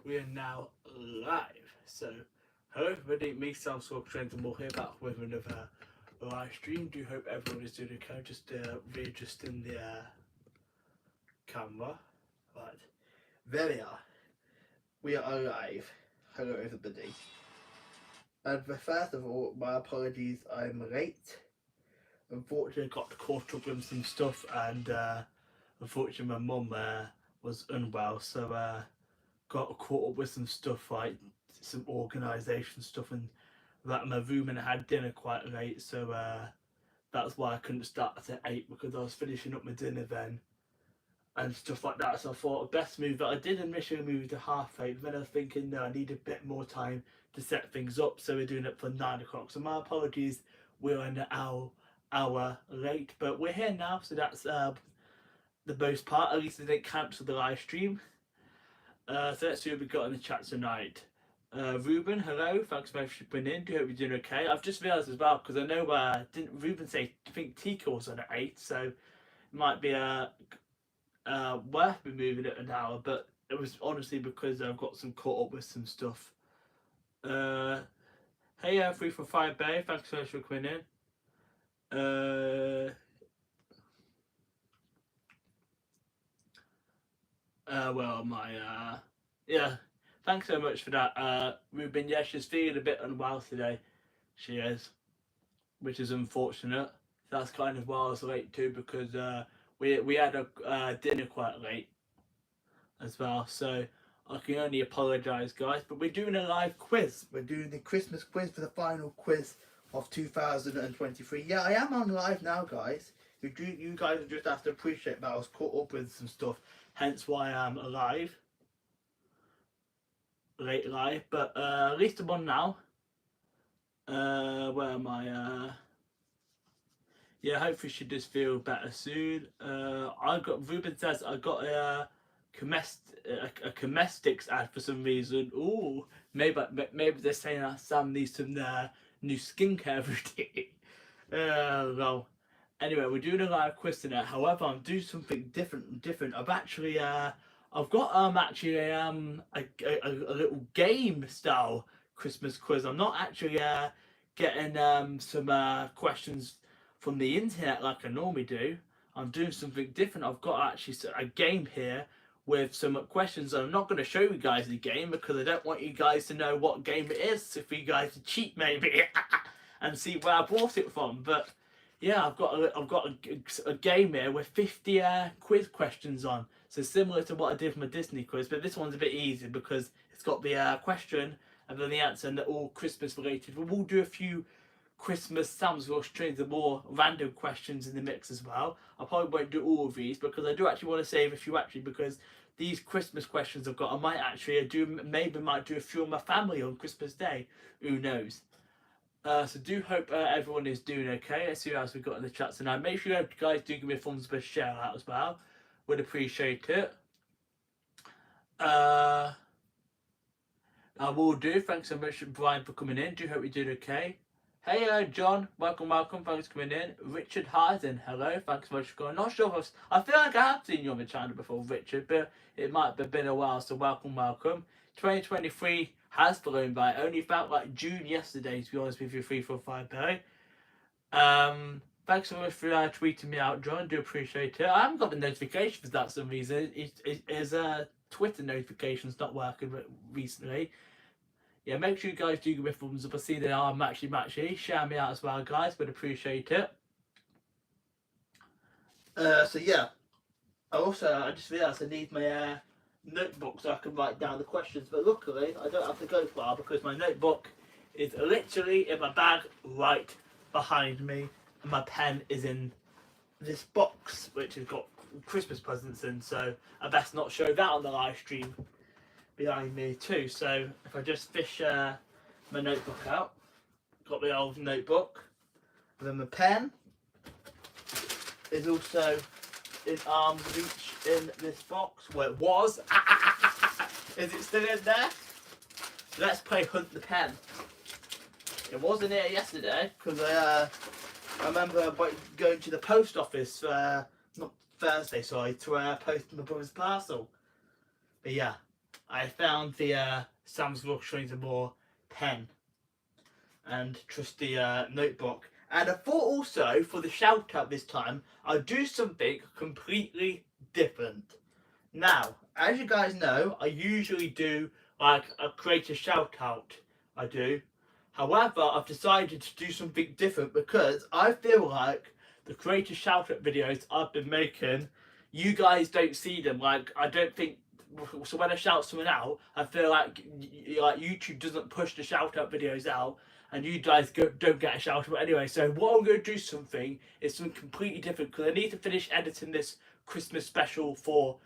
we are now live. So, hello everybody, me, Sam Trent, and we're here back with another live stream. Do hope everyone is doing okay. Just readjusting the camera. Right, there we are. We are live. Hello everybody. And first of all, my apologies, I'm late. Unfortunately, I got caught up with some stuff, and unfortunately, my mum was unwell, so got caught up with some stuff like some organisation stuff and that in my room, and I had dinner quite late, so that's why I couldn't start at 8 because I was finishing up my dinner then and stuff like that. So I thought the best move that I did initially move to 8:30, but then I was thinking no, I need a bit more time to set things up, so we're doing it for 9 o'clock. So my apologies, we're an hour late, but we're here now, so that's the most part. At least I didn't cancel the live stream. So let's see what we got in the chat tonight. Ruben, hello, thanks very much for putting in. Do hope you're doing okay. I've just realised as well, because I know didn't Ruben say I think Tika was on at 8, so it might be worth me moving it an hour, but it was honestly because I've got some caught up with some stuff. Hey, 3 for 5 Bay, thanks so much for coming in. Yeah, thanks so much for that, Ruben. Yeah, she's feeling a bit unwell today. She is, which is unfortunate. That's kind of why I was late too, because we had a dinner quite late as well. So I can only apologise, guys. But we're doing a live quiz. We're doing the Christmas quiz for the final quiz of 2023. Yeah, I am on live now, guys. You guys just have to appreciate that I was caught up with some stuff, hence why I'm alive. Late live, but at least I'm on now. Where am I? Yeah, hopefully she does feel better soon. Ruben says I got a Comestics ad for some reason. Ooh, maybe they're saying that Sam needs some new skincare routine. Well, anyway, we're doing a live quiz tonight. However, I'm doing something different. I've actually I've got a little game style Christmas quiz. I'm not actually getting some questions from the internet like I normally do. I'm doing something different. I've got actually a game here with some questions. I'm not going to show you guys the game because I don't want you guys to know what game it is, if you guys to cheat maybe and see where I bought it from. But yeah, I've got a game here with 50 quiz questions on. So similar to what I did for my Disney quiz, but this one's a bit easier because it's got the question and then the answer, and they're all Christmas related. But we'll do a few Christmas Sam's Rush trains, the more random questions in the mix as well. I probably won't do all of these because I do actually want to save a few because these Christmas questions I've got, I might actually might do a few of my family on Christmas Day. Who knows? So do hope everyone is doing okay. Let's see what else we've got in the chat tonight. Make sure you guys do give me a thumbs up and share out as well. Would appreciate it. I will do. Thanks so much, Brian, for coming in. Do hope you're doing okay. Hey, John, welcome, thanks for coming in. Richard Harden, hello, thanks so much for coming. Not sure if I feel like I have seen you on the channel before, Richard, but it might have been a while, so welcome. 2023 has flown by. It only felt like June yesterday, to be honest with you, 345 Barry. Thanks so much for tweeting me out, John, do appreciate it. I haven't got the notification for that for some reason. His Twitter notification's not working recently. Yeah, make sure you guys do give me thumbs up. I see they are matchy. Share me out as well, guys. Would appreciate it. So yeah. I just realised I need my notebook so I can write down the questions. But luckily, I don't have to go far because my notebook is literally in my bag right behind me, and my pen is in this box, which has got Christmas presents in. So I best not show that on the live stream behind me too. So if I just fish my notebook out, got the old notebook, and then the pen is also in arm's reach in this box where it was. Is it still in there? Let's play Hunt the Pen. It wasn't here yesterday because I remember going to the post office not Thursday, sorry, to post my brother's parcel. But yeah, I found the Sam's Vlog Trains and More pen and trusty notebook. And I thought also for the shout out this time, I'll do something completely different. Now, as you guys know, I usually do like a creator shout out. I do. However, I've decided to do something different because I feel like the creator shout out videos I've been making, you guys don't see them. Like, I don't think. So when I shout someone out, I feel like YouTube doesn't push the shout out videos out, and you guys don't get a shout out anyway. So what I'm going to do something is something completely different because I need to finish editing this Christmas special for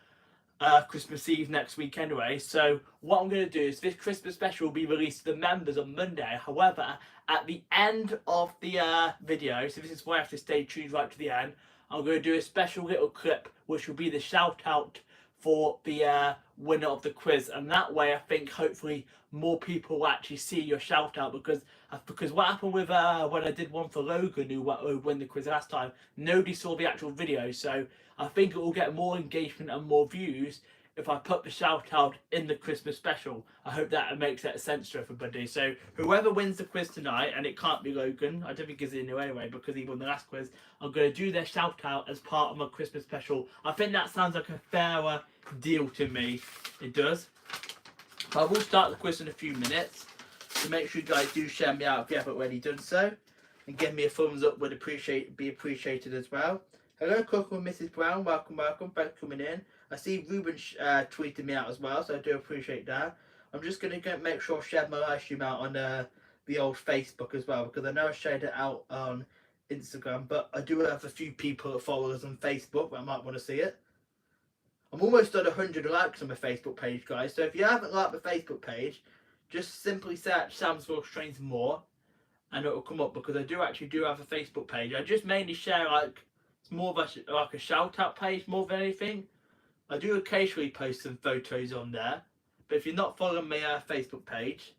Christmas Eve next week anyway. So what I'm going to do is this Christmas special will be released to the members on Monday. However, at the end of the video, so this is why I have to stay tuned right to the end, I'm going to do a special little clip which will be the shout out for the winner of the quiz, and that way I think hopefully more people will actually see your shout out because what happened with when I did one for Logan who won the quiz last time, nobody saw the actual video, so I think it will get more engagement and more views if I put the shout out in the Christmas special. I hope that makes that sense to everybody. So whoever wins the quiz tonight, and it can't be Logan, I don't think he's in there anyway because he won the last quiz, I'm going to do their shout out as part of my Christmas special. I think that sounds like a fairer deal to me. It does. I will start the quiz in a few minutes, so make sure you guys do share me out if you haven't already done so, and give me a thumbs up would be appreciated as well. Hello, Coco and Mrs. Brown. Welcome. Thanks for coming in. I see Ruben tweeted me out as well, so I do appreciate that. I'm just going to make sure I share my live stream out on the old Facebook as well, because I know I shared it out on Instagram, but I do have a few people that follow us on Facebook that might want to see it. I'm almost at 100 likes on my Facebook page, guys, so if you haven't liked my Facebook page, just simply search Sam's Vlog Trains More, and it will come up, because I do have a Facebook page. I just mainly share it's more of a shout out page more than anything. I do occasionally post some photos on there, but if you're not following my Facebook page,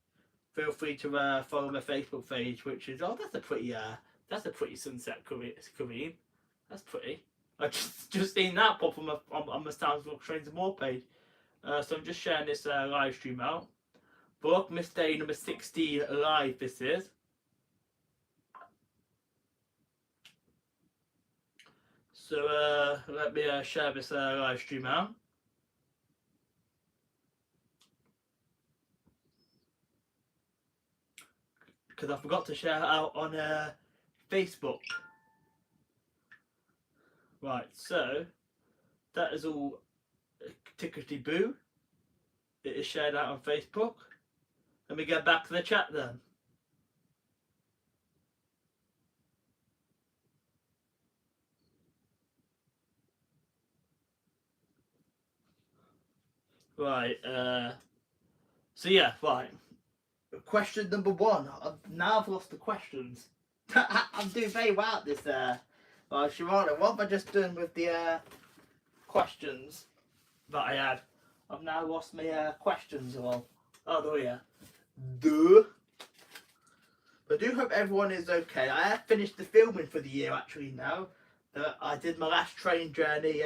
feel free to follow my Facebook page, which is that's a pretty sunset Korean. That's pretty. I just seen that pop on my Sam's Vlog Trains and More page. So I'm just sharing this live stream out. Vlogmas Day number 16 live. This is. So let me share this live stream out. Because I forgot to share it out on Facebook. Right, so that is all tickety boo. It is shared out on Facebook. Let me get back to the chat then. Right, so yeah, right. Question number one. Now I've lost the questions. I'm doing very well at this well, Sharona, what have I just done with the questions that I had? I've now lost my questions. Well, oh, yeah. Duh. But I do hope everyone is okay. I have finished the filming for the year actually now. I did my last train journey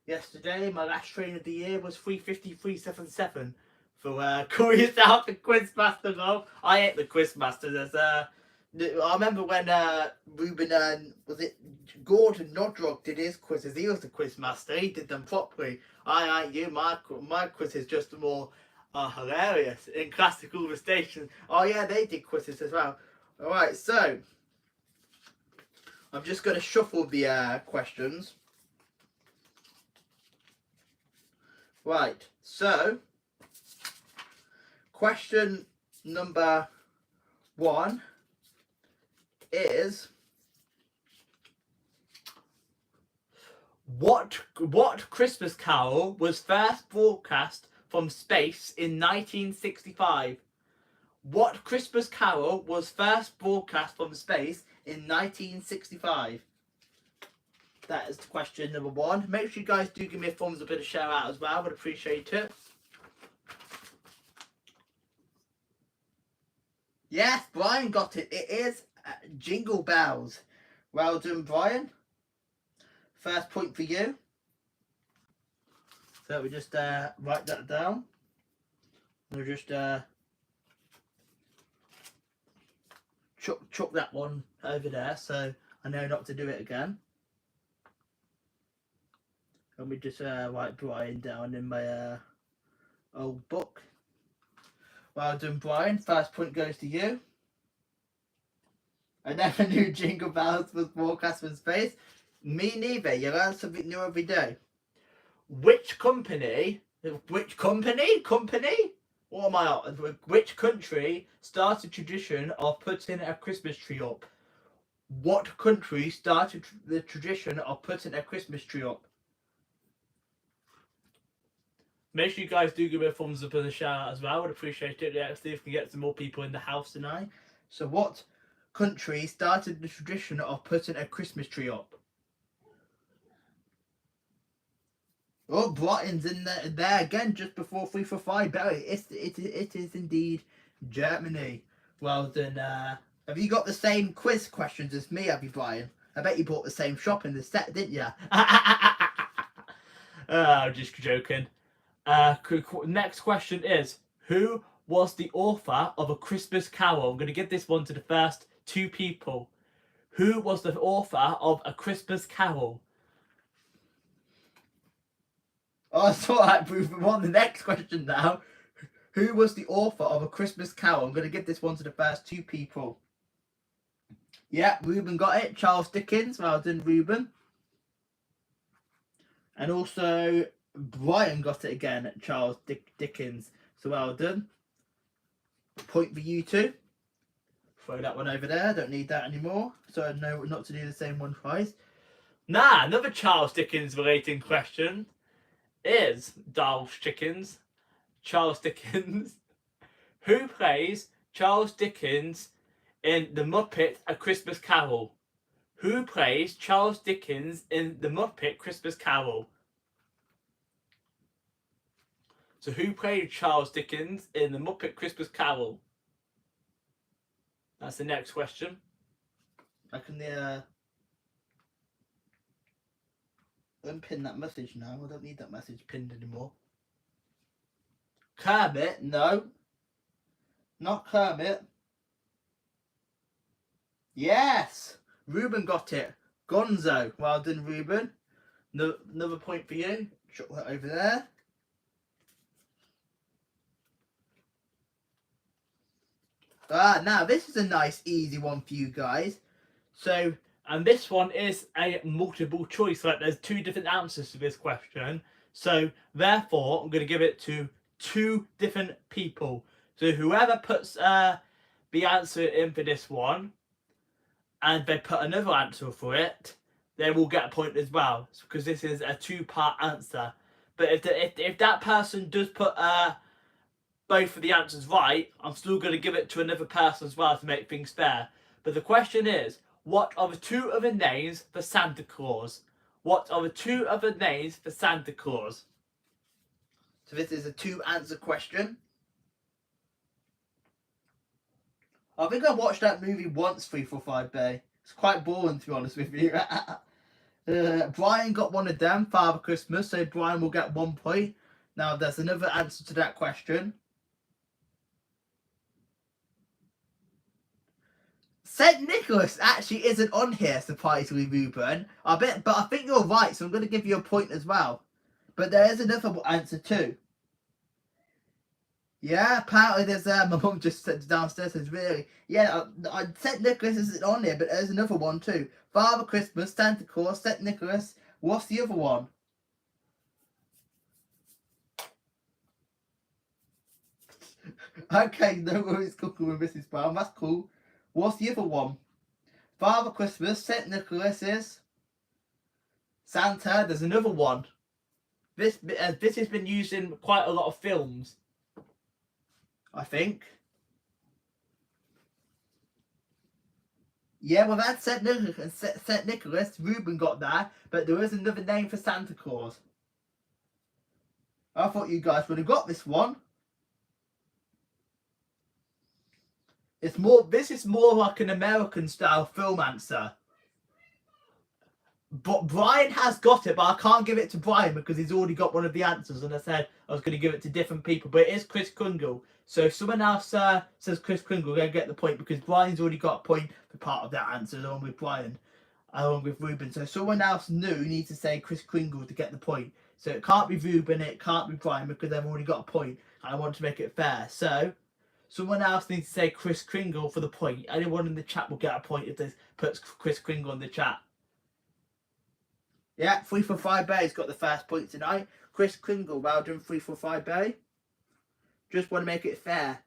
yesterday. My last train of the year was 350-377 for Korea South and Quizmaster though. I hate the Quizmaster. There's I remember when Ruben was it Gordon Nodrog did his quizzes. He was the Quizmaster. He did them properly. I ain't you. My quiz is just more hilarious in classical the station. Oh yeah, they did quizzes as well. All right, so I'm just going to shuffle the questions. Right, so question number one is what Christmas carol was first broadcast from space in 1965? What Christmas carol was first broadcast from space in 1965? That is question number one. Make sure you guys do give me a thumbs up and a shout out as well. I would appreciate it. Yes, Brian got it. It is Jingle Bells. Well done, Brian. First point for you. So we just write that down. I'll just chuck that one over there so I know not to do it again. Let me just write Brian down in my old book. Well done, Brian. First point goes to you. I never knew Jingle Bells was broadcast from space. Me neither. You learn something new every day. Which company? Which company? What am I on? Which country started tradition of putting a Christmas tree up? What country started the tradition of putting a Christmas tree up? Make sure you guys do give me a thumbs up and a shout out as well. I would appreciate it. Yeah, see if we can get some more people in the house tonight. So what country started the tradition of putting a Christmas tree up? Oh, Brighton's in there again just before 3 for 5. Barry, it is indeed Germany. Well done. Have you got the same quiz questions as me, have you, Brian? I bet you bought the same shop in the set, didn't you? I'm just joking. Next question is, who was the author of A Christmas Carol? I'm going to give this one to the first two people. Who was the author of A Christmas Carol? Oh, it's alright, Bruce. We're on the next question now. Who was the author of A Christmas Carol? I'm going to give this one to the first two people. Yeah, Ruben got it. Charles Dickens. Well done, Ruben. And also, Brian got it again. Charles Dickens. So well done. Point for you two. Throw that one over there. Don't need that anymore. So I know not to do the same one twice. Nah, another Charles Dickens relating question is Charles Dickens. Who plays Charles Dickens in The Muppet A Christmas Carol? Who plays Charles Dickens in The Muppet Christmas Carol? So who played Charles Dickens in The Muppet Christmas Carol? That's the next question. I can unpin that message now. I don't need that message pinned anymore. Kermit? No. Not Kermit. Yes! Ruben got it. Gonzo. Well done, Ruben. No, another point for you. Chuck that over there. Now this is a nice, easy one for you guys. So, and this one is a multiple choice. Like, there's two different answers to this question. So, therefore, I'm going to give it to two different people. So, whoever puts the answer in for this one, and they put another answer for it, they will get a point as well, because this is a two-part answer. But if that person does put both of the answers right, I'm still going to give it to another person as well to make things fair. But the question is, what are the two other names for Santa Claus? What are the two other names for Santa Claus? So this is a two-answer question. I think I watched that movie once, 345 Bay. It's quite boring, to be honest with you. Brian got one of them, Father Christmas, so Brian will get 1 point. Now, there's another answer to that question. St. Nicholas actually isn't on here, surprisingly, Ruben. But I think you're right, so I'm going to give you a point as well. But there is another answer too. Yeah, apparently there's my mum just sits downstairs says, really? Yeah, St. Nicholas isn't on here, but there's another one too. Father Christmas, Santa Claus, St. Nicholas. What's the other one? Okay, no worries, cooking with Mrs. Brown. That's cool. What's the other one? Father Christmas, St. Nicholas is Santa. There's another one. This has been used in quite a lot of films, I think. Yeah, well, that's St. Nicholas. Ruben got that, but there is another name for Santa Claus. I thought you guys would have got this one. This is more like an American style film answer. But Brian has got it, but I can't give it to Brian because he's already got one of the answers, and I said I was going to give it to different people. But it is Chris Kringle. So if someone else says Chris Kringle, they'll get the point because Brian's already got a point for part of that answer along with Brian, along with Ruben. So someone else new needs to say Chris Kringle to get the point. So it can't be Ruben, it can't be Brian because they've already got a point. And I want to make it fair. So someone else needs to say Chris Kringle for the point. Anyone in the chat will get a point if they puts Chris Kringle in the chat. Yeah, 3 for 5 Bay's got the first point tonight. Chris Kringle, well done, 3 for 5 Bay. Just want to make it fair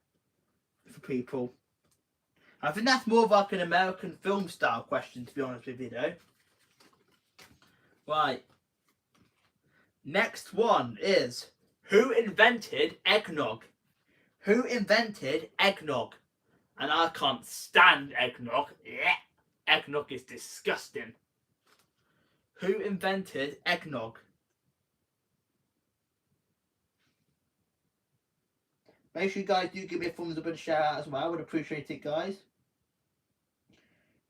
for people. I think that's more of like an American film style question, to be honest with you, though. Right. Next one is, who invented eggnog? Who invented eggnog? And I can't stand eggnog. Yeah. Eggnog is disgusting. Who invented eggnog? Make sure you guys do give me a thumbs up and a shout out as well. I would appreciate it, guys.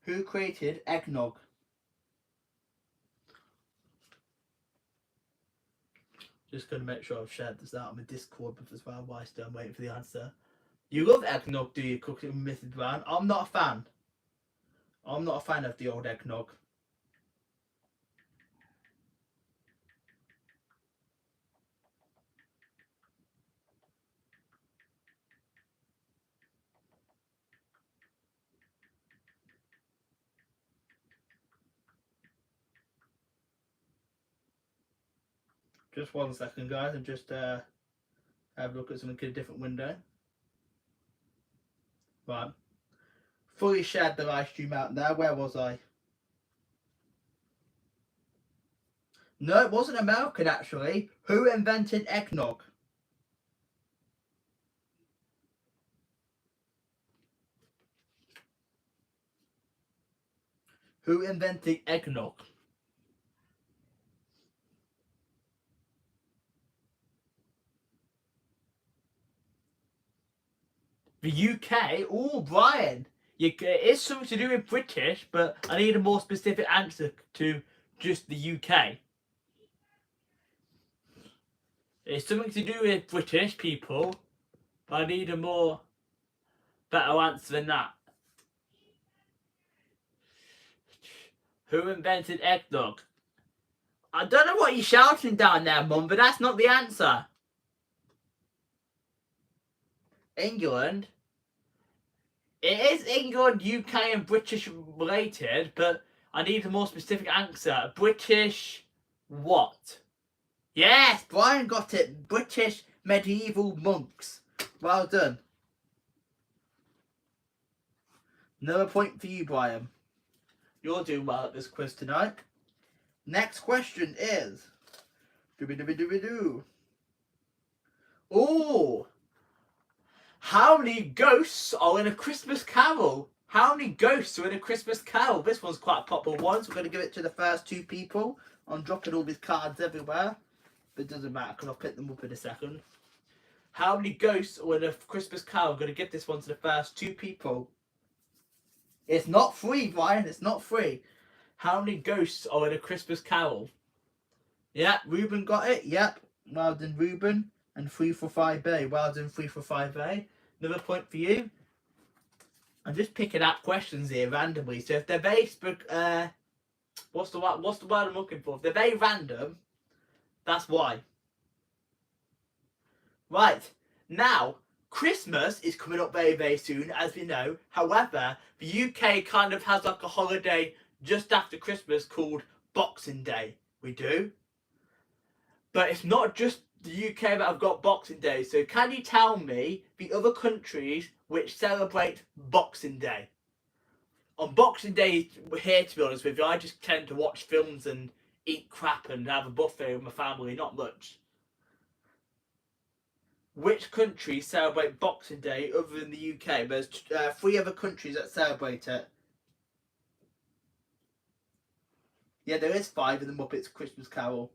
Who created eggnog? Just going to make sure I've shared this out on my Discord as well whilst I'm waiting for the answer. You love eggnog, do you? Cook it with Mrs. Brown? I'm not a fan. I'm not a fan of the old eggnog. Just 1 second, guys, and just have a look at something in a different window. Right. Fully shared the live stream out now. Where was I? No, it wasn't American, actually. Who invented eggnog? Who invented eggnog? The UK? Oh, Brian. It is something to do with British, but I need a more specific answer to just the UK. It's something to do with British people, but I need a more better answer than that. Who invented eggnog? I don't know what you're shouting down there, Mum, but that's not the answer. England? It is England, UK and British related, but I need a more specific answer. British what? Yes, Brian got it. British medieval monks. Well done. Another point for you, Brian. You're doing well at this quiz tonight. Next question is... Oh! How many ghosts are in A Christmas Carol? How many ghosts are in A Christmas Carol? This one's quite a popular one, so we're going to give it to the first 2 people. I'm dropping all these cards everywhere, but it doesn't matter because I'll pick them up in a second. How many ghosts are in A Christmas Carol? I'm going to give this one to the first 2 people. It's not free, Brian. It's not free. How many ghosts are in A Christmas Carol? Yeah, Ruben got it. Yep. Well done, Ruben. And 3 for 5A. Well done, 3 for 5A. Another point for you. I'm just picking out questions here randomly. So if they're very what's the word I'm looking for? If they're very random, that's why. Right. Now, Christmas is coming up very, very soon, as we know. However, the UK kind of has like a holiday just after Christmas called Boxing Day. We do. But it's not just the UK that have got Boxing Day. So can you tell me the other countries which celebrate Boxing Day? On Boxing Day here, to be honest with you, I just tend to watch films and eat crap and have a buffet with my family, not much. Which countries celebrate Boxing Day other than the UK? There's 3 other countries that celebrate it. Yeah, there is 5 in the Muppets Christmas Carol.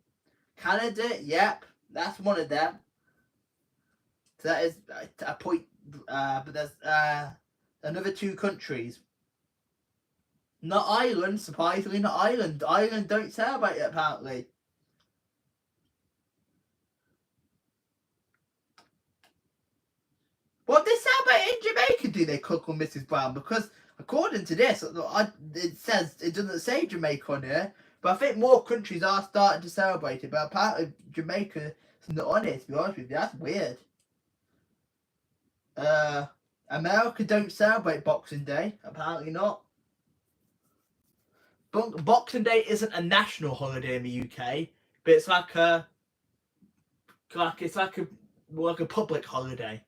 Canada, yep, that's one of them. So that is a point, but there's another 2 countries. Not Ireland, surprisingly not Ireland. Ireland don't celebrate it apparently. Well, they celebrate in Jamaica, do they, Cook or Mrs. Brown? Because according to this, it says it doesn't say Jamaica on here, but I think more countries are starting to celebrate it. But apparently Jamaica is not on it. To be honest with you, that's weird. America don't celebrate Boxing Day. Apparently not. Boxing Day isn't a national holiday in the UK, but it's like a public holiday.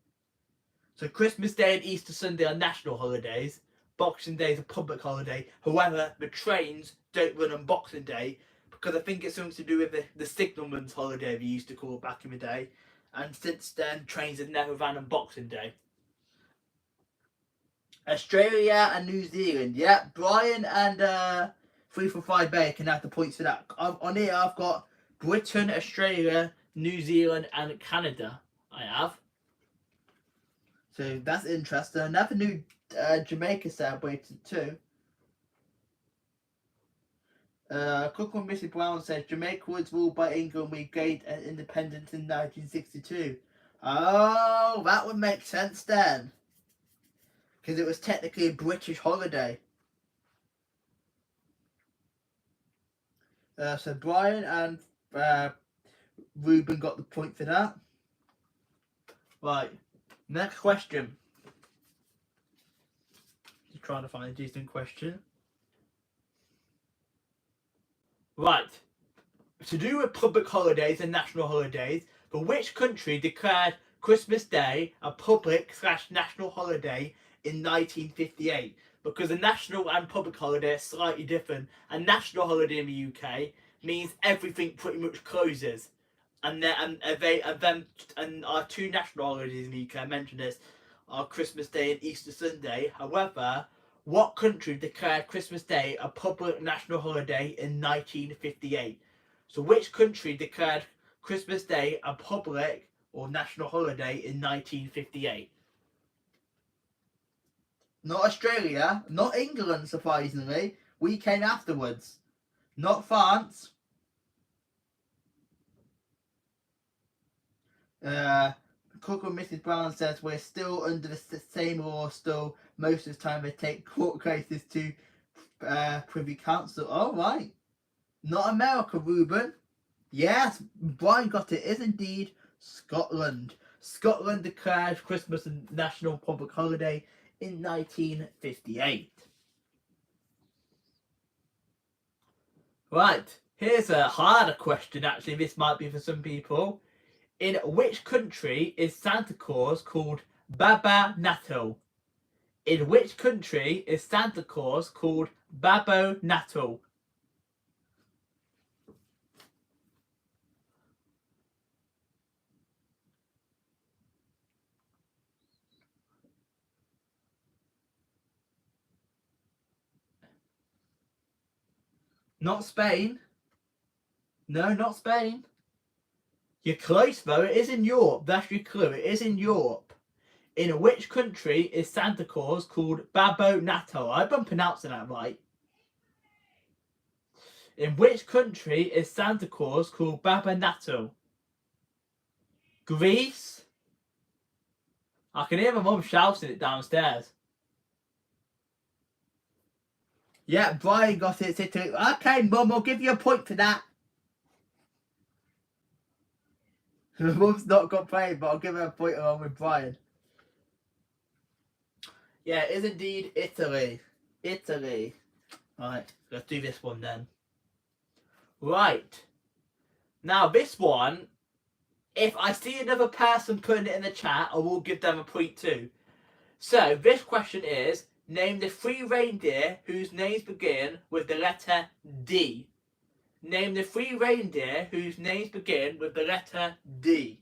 So Christmas Day and Easter Sunday are national holidays. Boxing Day is a public holiday. However, the trains don't run on Boxing Day because I think it's something to do with the signalman's holiday we used to call it back in the day. And since then, trains have never ran on Boxing Day. Australia and New Zealand. Yeah, Brian and 345 Bay can have the points for that. On here, I've got Britain, Australia, New Zealand, and Canada. I have. So that's interesting. Another new Jamaica celebrated too. Cook and Mrs. Brown says Jamaica was ruled by England. We gained an independence in 1962. Oh, that would make sense then, because it was technically a British holiday. So Brian and Ruben got the point for that. Right. Next question. Just trying to find a decent question. Right. To do with public holidays and national holidays, but which country declared Christmas Day a public/national holiday in 1958? Because a national and public holiday are slightly different. A national holiday in the UK means everything pretty much closes. And our two national holidays in the UK, I mentioned this, are Christmas Day and Easter Sunday. However, what country declared Christmas Day a public national holiday in 1958? So which country declared Christmas Day a public or national holiday in 1958? Not Australia, not England, surprisingly. We came afterwards. Not France. Cook and Mrs. Brown says we're still under the same law. Still, most of the time they take court cases to Privy Council. All right, not America, Ruben. Yes, Brian got it. Is indeed Scotland. Scotland declared Christmas a national public holiday in 1958. Right, here's a harder question. Actually, this might be for some people. In which country is Santa Claus called Baba Natal? In which country is Santa Claus called Babo Natal? Not Spain. No, not Spain. You're close though. It is in Europe. That's your clue. It is in Europe. In which country is Santa Claus called Babo Natal? I've been pronouncing that right. In which country is Santa Claus called Baba Natal? Greece? I can hear my mum shouting it downstairs. Yeah, Brian got it. Okay, Mum, I'll give you a point for that. Mum's not got paid, but I'll give her a point along with Brian. Yeah, it is indeed Italy. Italy. Alright, let's do this one then. Right. Now, this one, if I see another person putting it in the chat, I will give them a point too. So, this question is, name the 3 reindeer whose names begin with the letter D. Name the 3 reindeer whose names begin with the letter D.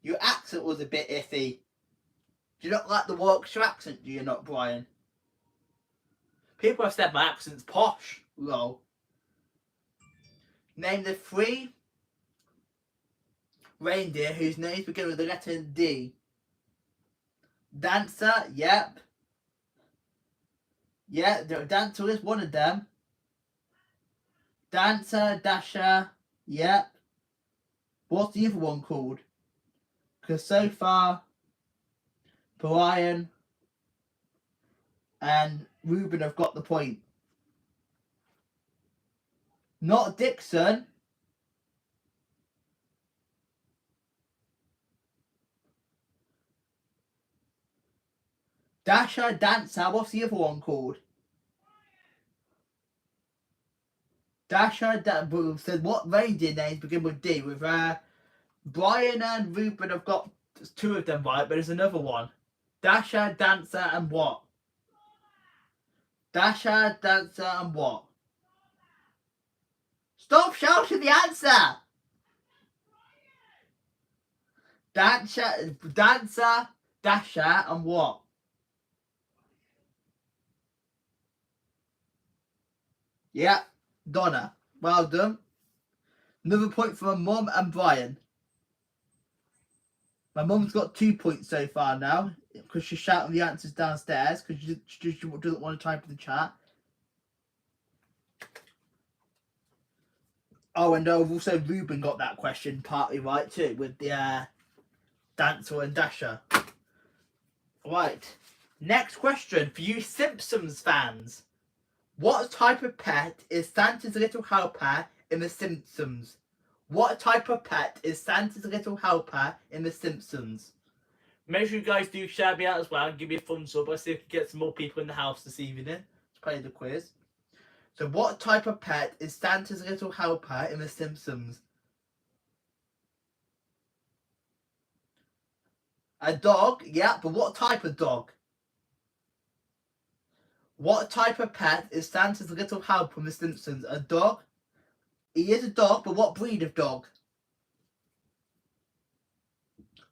Your accent was a bit iffy. Do you not like the Yorkshire accent, do you not, Brian? People have said my accent's posh. Lol. Name the 3 reindeer whose names begin with the letter D. Dancer, yep. Yeah, Dancer is one of them. Dancer, Dasher, yeah. What's the other one called? Because so far, Brian and Ruben have got the point. Not Dixon. Dasher, Dancer, what's the other one called? Dasher, said what reindeer names begin with D? With Brian and Ruben have got two of them right, but there's another one. Dasher, Dancer, and what? Dasher, Dancer, and what? Stop shouting the answer! Dancer, Dasher, and what? Yeah, Donna. Well done. Another point for my mum and Brian. My mum's got 2 points so far now because she's shouting the answers downstairs because she doesn't want to type in the chat. Oh, and also Ruben got that question partly right too with the Dancer and Dasher. Right. Next question for you Simpsons fans. What type of pet is Santa's little helper in The Simpsons? What type of pet is Santa's little helper in The Simpsons? Make sure you guys do share me out as well and give me a thumbs up. Let's see if we can get some more people in the house this evening to play the quiz. So what type of pet is Santa's little helper in The Simpsons? A dog? Yeah, but what type of dog? What type of pet is Santa's little helper in The Simpsons? A dog? He is a dog, but what breed of dog?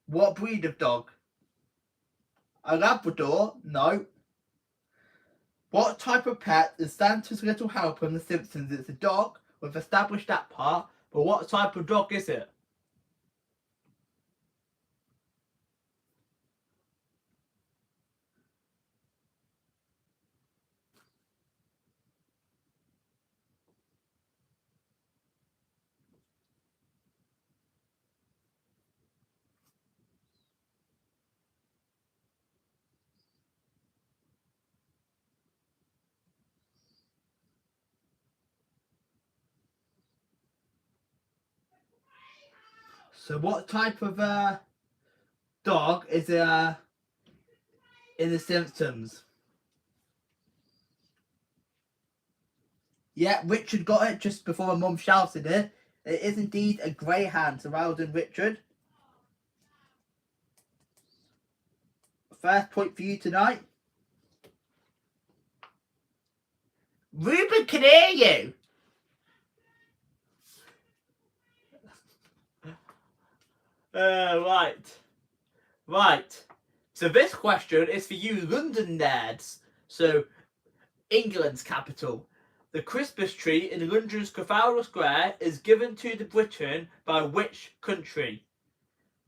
What breed of dog? A Labrador? No. What type of pet is Santa's little helper in The Simpsons? It's a dog. We've established that part. But what type of dog is it? So what type of dog is in The Simpsons? Yeah, Richard got it just before my mum shouted it. It is indeed a greyhound. So well done, Richard. First point for you tonight. Ruben can hear you. Right. So this question is for you London nerds. So England's capital. The Christmas tree in London's Trafalgar Square is given to the Britain by which country?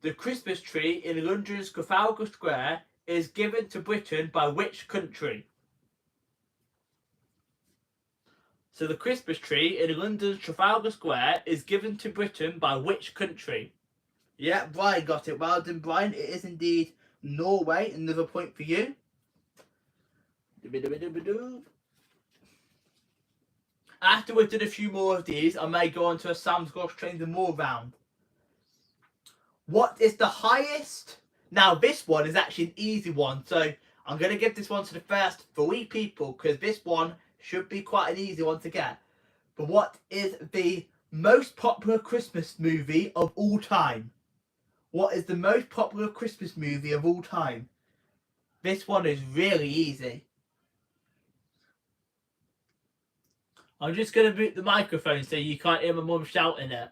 The Christmas tree in London's Trafalgar Square is given to Britain by which country? So the Christmas tree in London's Trafalgar Square is given to Britain by which country? Yeah, Brian got it. Well done, Brian. It is indeed Norway. Another point for you. After we've done a few more of these, I may go on to a Sam's Golf Train the More round. What is the highest? Now, this one is actually an easy one, so I'm going to give this one to the first 3 people because this one should be quite an easy one to get. But what is the most popular Christmas movie of all time? What is the most popular Christmas movie of all time? This one is really easy. I'm just going to mute the microphone so you can't hear my mum shouting it.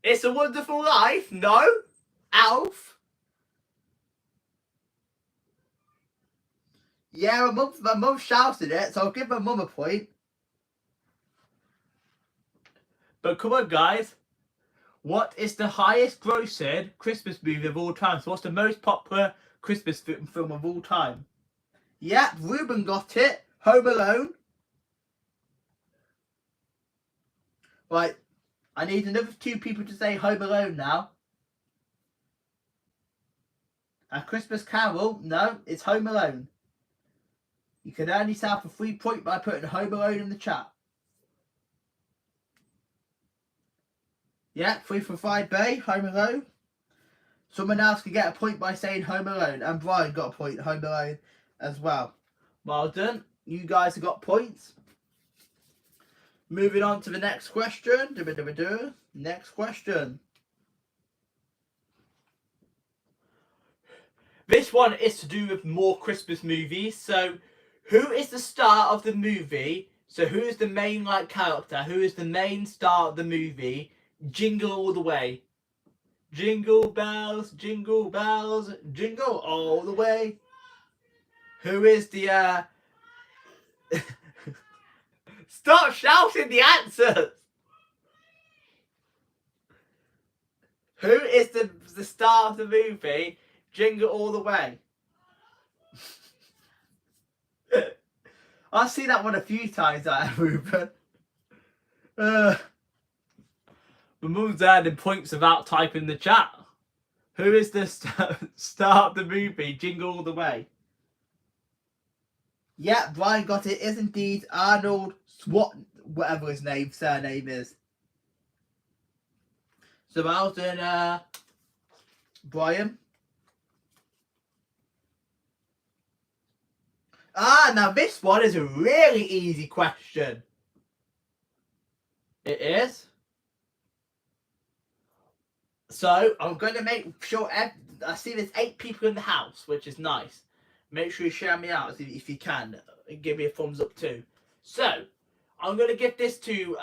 It's a Wonderful Life? No? Alf? Yeah, my mum shouted it, so I'll give my mum a point. But come on, guys. What is the highest grossing Christmas movie of all time? So what's the most popular Christmas film of all time? Yep, Ruben got it. Home Alone. Right, I need another 2 people to say Home Alone now. And Christmas Carol, no, it's Home Alone. You can earn yourself a free point by putting Home Alone in the chat. Yeah, 3 for 5 Bay, Home Alone. Someone else can get a point by saying Home Alone. And Brian got a point, Home Alone as well. Well done. You guys have got points. Moving on to the next question. Next question. This one is to do with more Christmas movies. So, who is the star of the movie? So, who is the main character? Who is the main star of the movie? Jingle all the way. Jingle bells, jingle all the way. Who is the Stop shouting the answers! Who is the star of the movie Jingle All the Way? I've seen that one a few times, Ruben. My mum's earning points without typing the chat. Who is the star of the movie Jingle All the Way? Yeah, Brian got it. Is indeed Arnold whatever his surname is. So well done, Brian. Now this one is a really easy question. It is. So I'm going to make sure I see there's 8 people in the house, which is nice. Make sure you share me out if you can. And give me a thumbs up too. So I'm going to give this to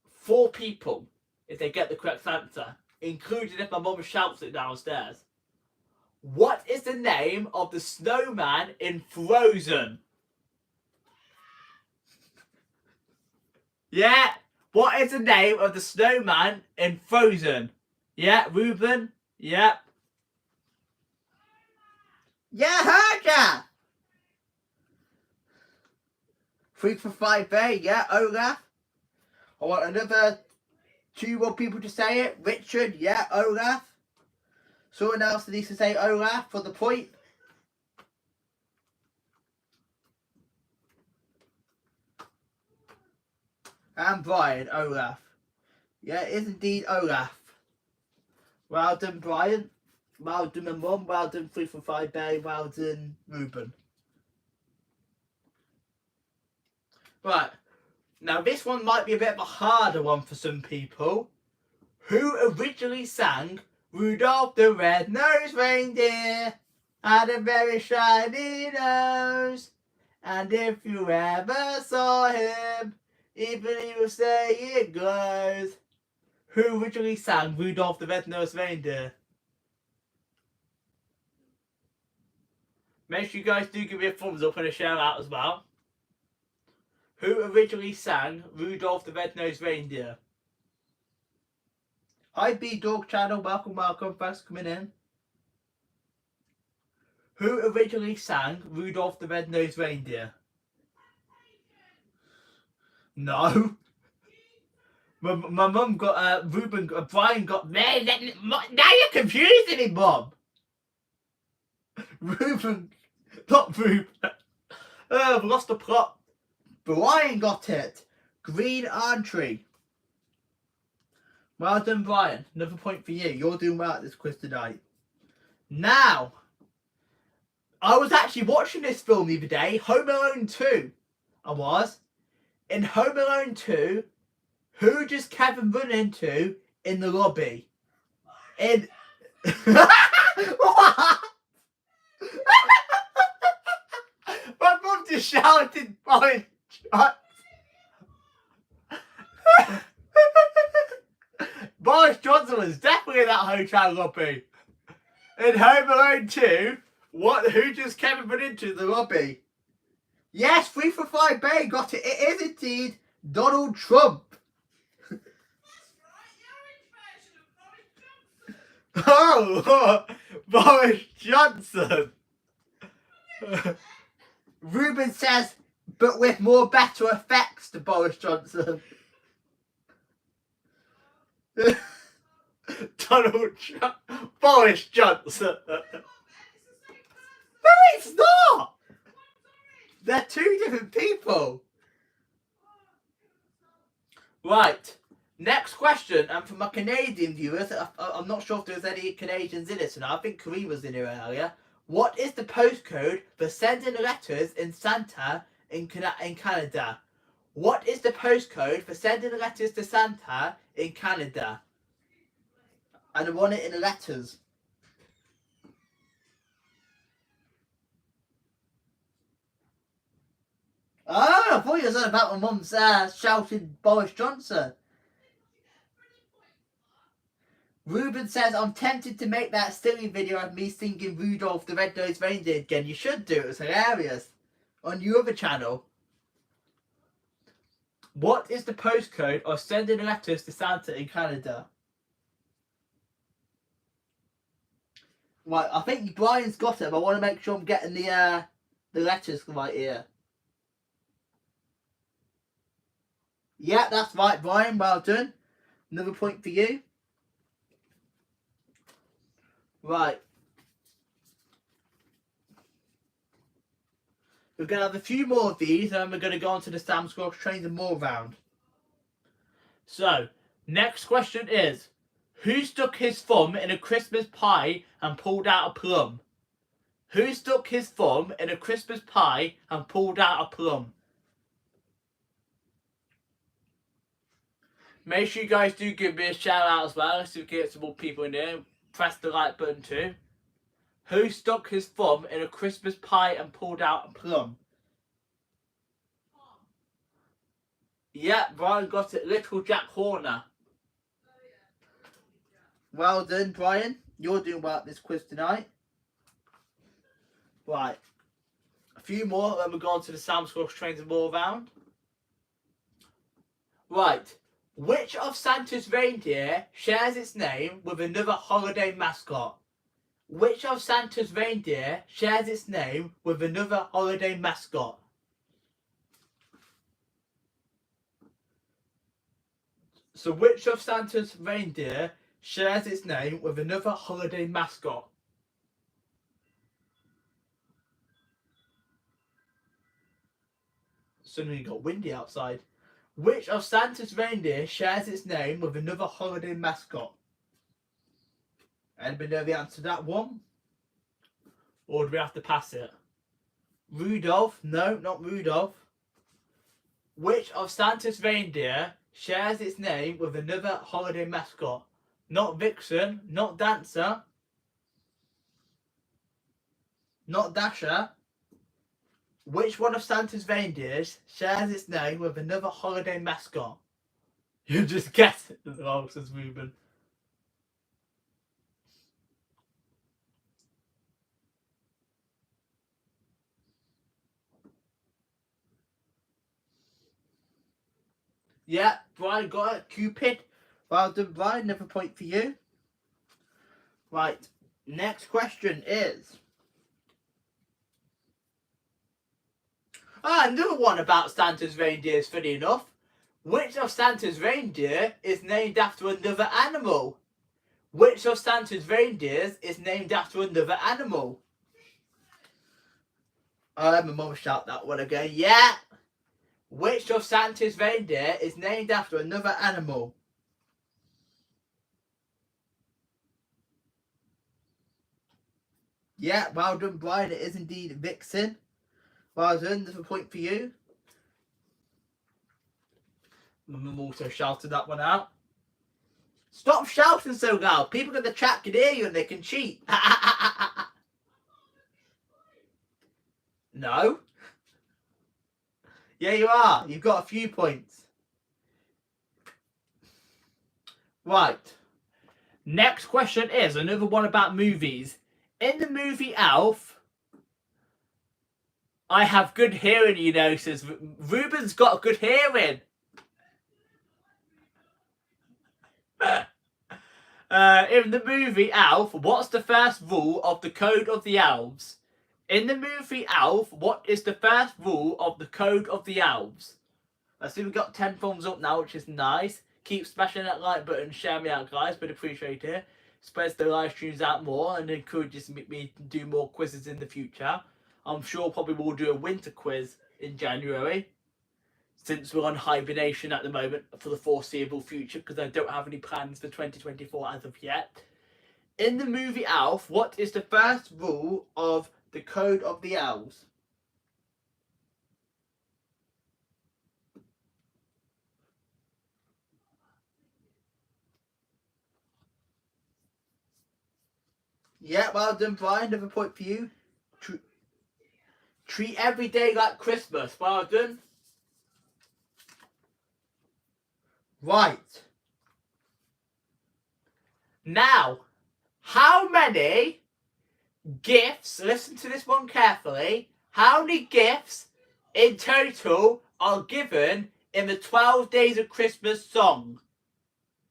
4 people if they get the correct answer, including if my mum shouts it downstairs. What is the name of the snowman in Frozen? Yeah. What is the name of the snowman in Frozen? Yeah, Ruben? Yeah. Yeah, heard ya! 3 for 5 Bay, yeah, Olaf. I want another 2 more people to say it. Richard, yeah, Olaf. Someone else needs to say Olaf for the point. And Brian, Olaf. Yeah, it is indeed Olaf. Well done, Brian. Well done, my mum. Well done, 3 for 5 Bay. Well done, Ruben. Right. Now, this one might be a bit of a harder one for some people. Who originally sang Rudolph the Red-Nosed Reindeer had a very shiny nose, and if you ever saw him, even he would say it glows. Who originally sang Rudolph the Red-Nosed Reindeer? Make sure you guys do give me a thumbs up and a shout out as well. Who originally sang Rudolph the Red-Nosed Reindeer? Hi B-Dog channel, welcome, thanks for coming in. Who originally sang Rudolph the Red-Nosed Reindeer? No. My mum got, Brian got, now you're confusing me, Mum. Ruben, not Ruben. I've lost the plot. Brian got it. Green Tree. Well done, Brian. Another point for you. You're doing well at this quiz tonight. Now, I was actually watching this film the other day, Home Alone 2. I was. In Home Alone 2, who does Kevin run into in the lobby? In... What? My mum just shouted Boris Johnson. Boris Johnson was definitely in that hotel lobby. In Home Alone 2, who does Kevin run into in the lobby? Yes, 3 for 5 Bay got it. It is indeed Donald Trump. Oh, Boris Johnson. Ruben says, but with more better effects to Boris Johnson. Donald Trump. Boris Johnson. No, it's not. They're two different people. Right. Next question, and for my Canadian viewers, I'm not sure if there's any Canadians in it tonight. I think Kareem was in here earlier. What is the postcode for sending letters in Santa in Canada? What is the postcode for sending letters to Santa in Canada? And I want it in letters. Oh, I thought you were saying about my mum's shouting Boris Johnson. Ruben says, I'm tempted to make that silly video of me singing Rudolph the Red-Nosed Reindeer again. You should do it. It's hilarious. On your other channel. What is the postcode of sending letters to Santa in Canada? Right, I think Brian's got it, but I want to make sure I'm getting the letters right here. Yeah, that's right, Brian. Well done. Another point for you. Right. We're going to have a few more of these, and then we're going to go on to the Sam Squash Trains and More round. So, next question is, who stuck his thumb in a Christmas pie and pulled out a plum? Who stuck his thumb in a Christmas pie and pulled out a plum? Make sure you guys do give me a shout out as well, so we can get some more people in there. Press the like button too. Who stuck his thumb in a Christmas pie and pulled out a plum? Yeah, Brian got it. Little Jack Horner. Well done, Brian. You're doing well at this quiz tonight. Right. A few more, then we'll go on to the Sam Squash Trains and More round. Right. Which of Santa's reindeer shares its name with another holiday mascot? Which of Santa's reindeer shares its name with another holiday mascot? So which of Santa's reindeer shares its name with another holiday mascot? Suddenly got windy outside. Which of Santa's reindeer shares its name with another holiday mascot? Anybody know the answer to that one? Or do we have to pass it? Rudolph? No, not Rudolph. Which of Santa's reindeer shares its name with another holiday mascot? Not Vixen, not Dancer, not Dasher. Which one of Santa's reindeers shares its name with another holiday mascot? You just guess it, says Ruben. Yeah, Brian got it. Cupid. Well done, Brian. Another point for you. Right. Next question is... another one about Santa's reindeers, funny enough. Which of Santa's reindeer is named after another animal? Which of Santa's reindeers is named after another animal? I'll let my mum shout that one again. Yeah! Which of Santa's reindeer is named after another animal? Yeah, well done, Brian. It is indeed Vixen. Well done. There's a point for you. My mum also shouted that one out. Stop shouting so loud. People in the chat can hear you and they can cheat. No. Yeah, you are. You've got a few points. Right. Next question is another one about movies. In the movie Elf, I have good hearing, you know, says Ruben's got good hearing. In the movie Alf, what's the first rule of the Code of the Elves? In the movie Alf, what is the first rule of the Code of the Elves? I see we've got 10 thumbs up now, which is nice. Keep smashing that like button, share me out, guys, but appreciate it. Spreads the live streams out more and encourages me to do more quizzes in the future. I'm sure probably we'll do a winter quiz in January, since we're on hibernation at the moment for the foreseeable future, because I don't have any plans for 2024 as of yet. In the movie Alf, what is the first rule of the Code of the Elves? Yeah, well done, Brian. Another point for you. Treat every day like Christmas. Well done. Right. Now, how many gifts, listen to this one carefully, how many gifts in total are given in the 12 Days of Christmas song?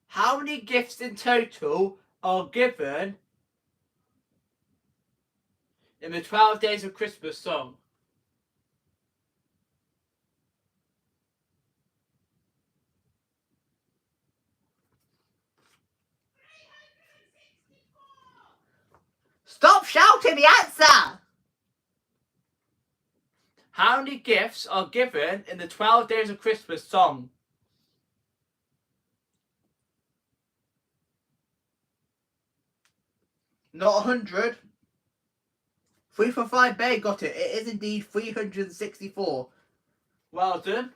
How many gifts in total are given in the 12 Days of Christmas song? Stop shouting the answer! How many gifts are given in the 12 Days of Christmas song? Not 100. 345 Bay got it. It is indeed 364. Well done.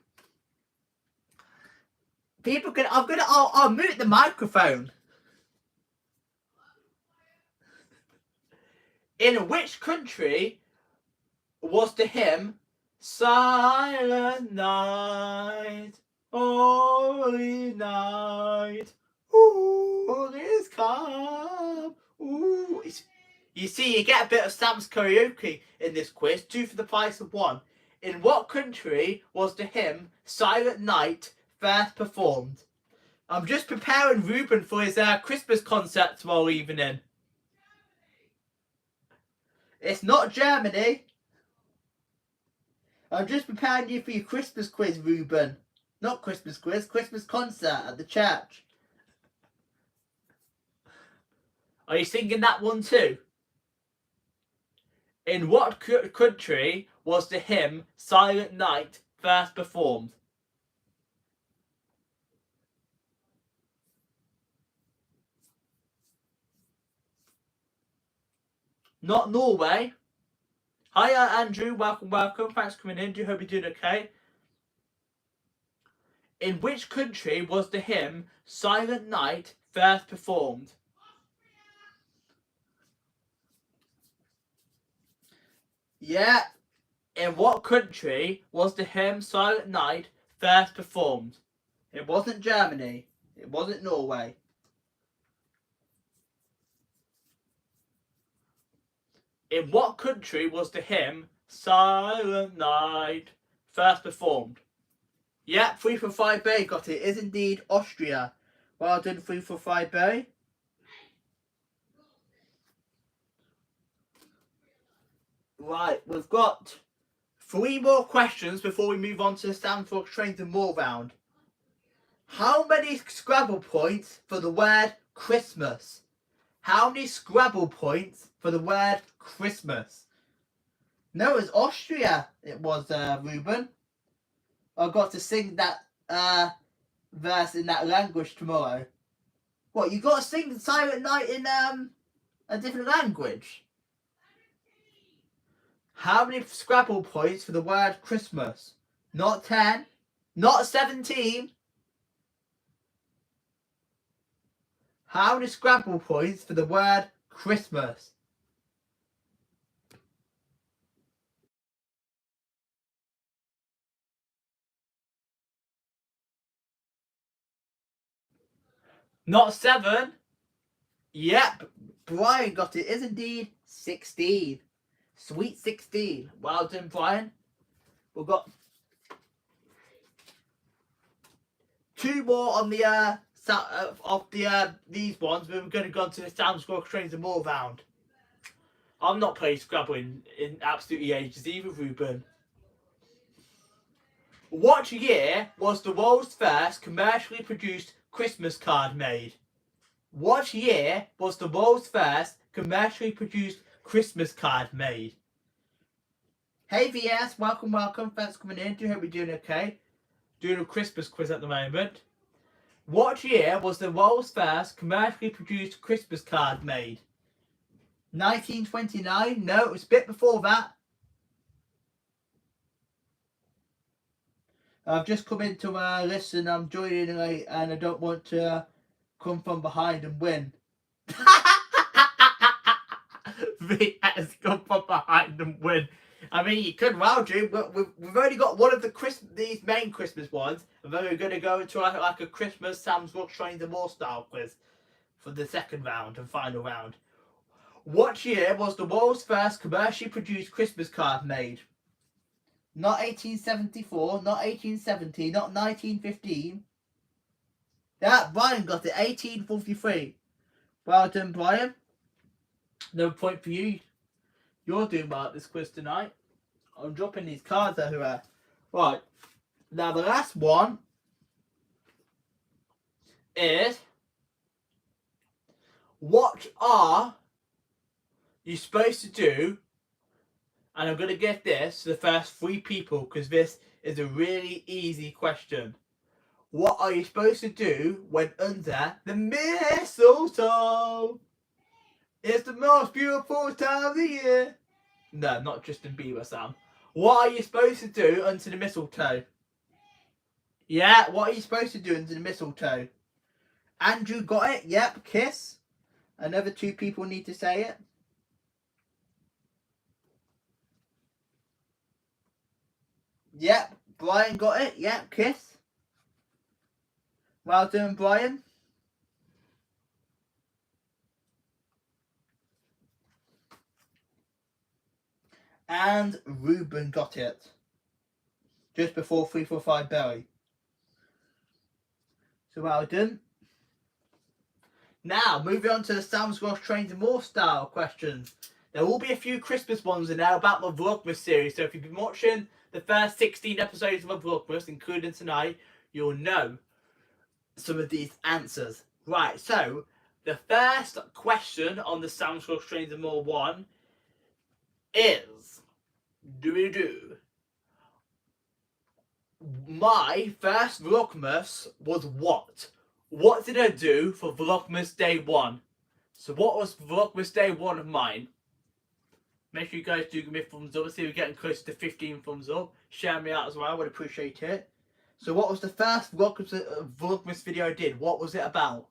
People can. I'll mute the microphone. In which country was the hymn "Silent Night, Holy Night, all is calm"? Ooh, you see, you get a bit of Sam's karaoke in this quiz. 2 for the price of 1. In what country was the hymn "Silent Night" first performed? I'm just preparing Ruben for his Christmas concert tomorrow evening. It's not Germany. I'm just preparing you for your Christmas quiz, Ruben. Not Christmas quiz, Christmas concert at the church. Are you singing that one too? In what country was the hymn "Silent Night" first performed? Not Norway. Hiya, Andrew. Welcome. Thanks for coming in. Do hope you're doing okay. In which country was the hymn "Silent Night" first performed? Yeah. In what country was the hymn "Silent Night" first performed? It wasn't Germany. It wasn't Norway. In what country was the hymn "Silent Night" first performed? Yeah, 345 Bay got it. It is indeed Austria. Well done, 345 Bay. Right, we've got 3 more questions before we move on to the Stanford Trains and More round. How many Scrabble points for the word Christmas? How many Scrabble points for the word Christmas? No, it was Austria. It was, Ruben. I've got to sing that verse in that language tomorrow. What, you got to sing Silent Night in a different language? How many Scrabble points for the word Christmas? Not 10. Not 17. How many Scrabble points for the word Christmas? Not 7. Yep, Brian got it. It is indeed 16. Sweet 16. Well done, Brian. We've got 2 more on the of the these ones, we're going to go to the Sam's Club Trains and More round. I'm not playing Scrabble in absolutely ages either, Ruben. What year was the world's first commercially produced Christmas card made? What year was the world's first commercially produced Christmas card made? Hey VS, welcome, welcome. Thanks for coming in. Do hope you're doing okay. Doing a Christmas quiz at the moment. What year was the world's first commercially produced Christmas card made? 1929? No, it was a bit before that. I've just come into listen, I'm joining late and I don't want to come from behind and win. VS, come from behind and win. I mean, you could well do, but we've only got one of these main Christmas ones, and then we're going to go into like a Christmas Sam's Club Trains and More style quiz for the second round and final round. What year was the world's first commercially produced Christmas card made? Not 1874, not 1870, not 1915. Yeah, Brian got it, 1843. Well done, Brian. No point for you. You're doing well at this quiz tonight. I'm dropping these cards everywhere. Right. Now the last one is, what are you supposed to do? And I'm going to give this to the first 3 people because this is a really easy question. What are you supposed to do when under the mistletoe? It's the most beautiful time of the year. No, not Justin Bieber, Sam. What are you supposed to do under the mistletoe? Yeah, what are you supposed to do under the mistletoe? Andrew got it. Yep, kiss. Another 2 people need to say it. Yep, Brian got it. Yep, kiss. Well done, Brian. And Ruben got it. Just before 345 Berry. So well done. Now, moving on to the Sam's Club Trains and More style questions. There will be a few Christmas ones in there about the Vlogmas series. So if you've been watching the first 16 episodes of a Vlogmas, including tonight, you'll know some of these answers. Right, so the first question on the Sam's Club Trains and More one is, my first Vlogmas was what? What did I do for Vlogmas Day 1? So what was Vlogmas Day 1 of mine? Make sure you guys do give me a thumbs up. I see we're getting close to 15 thumbs up. Share me out as well, I would appreciate it. So what was the first Vlogmas video I did? What was it about?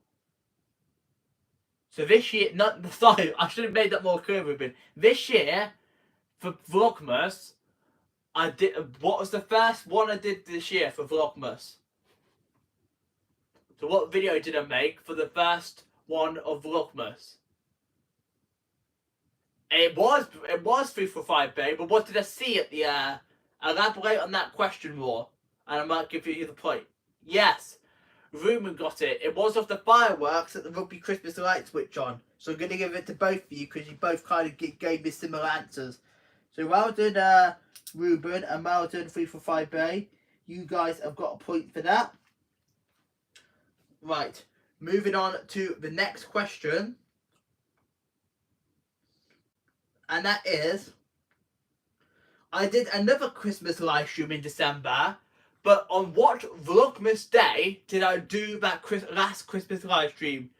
So this year, sorry, I should have made that more clear, Ruben. This year, for Vlogmas, I did. What was the first one I did this year for Vlogmas? So what video did I make for the first one of Vlogmas? It was 345 Bay, but what did I see at the elaborate on that question more, and I might give you the point. Yes, Ruben got it. It was of the fireworks that the Rugby Christmas light switch on. So I'm going to give it to both of you because you both kind of gave me similar answers. So well done, Ruben, and well done, 345 Bay. You guys have got a point for that. Right, moving on to the next question. And that is, I did another Christmas live stream in December, but on what Vlogmas day did I do that last Christmas live stream?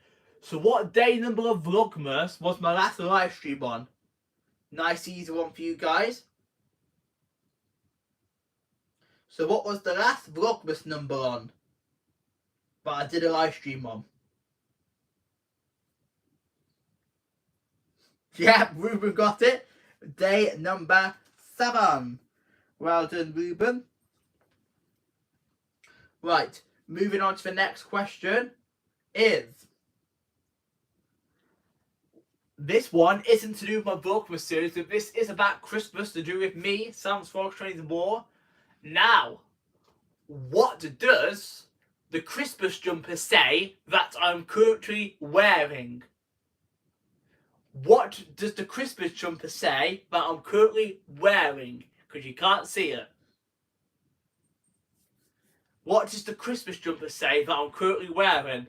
So what day number of Vlogmas was my last live stream on? Nice easy one for you guys. So what was the last Vlogmas number on? But I did a live stream on. Yeah, Ruben got it. Day number 7. Well done, Ruben. Right, moving on to the next question is, this one isn't to do with my Vlogmas series, but this is about Christmas, to do with me, Sam's Club Trains and More. Now, what does the Christmas jumper say that I'm currently wearing? What does the Christmas jumper say that I'm currently wearing? Because you can't see it. What does the Christmas jumper say that I'm currently wearing?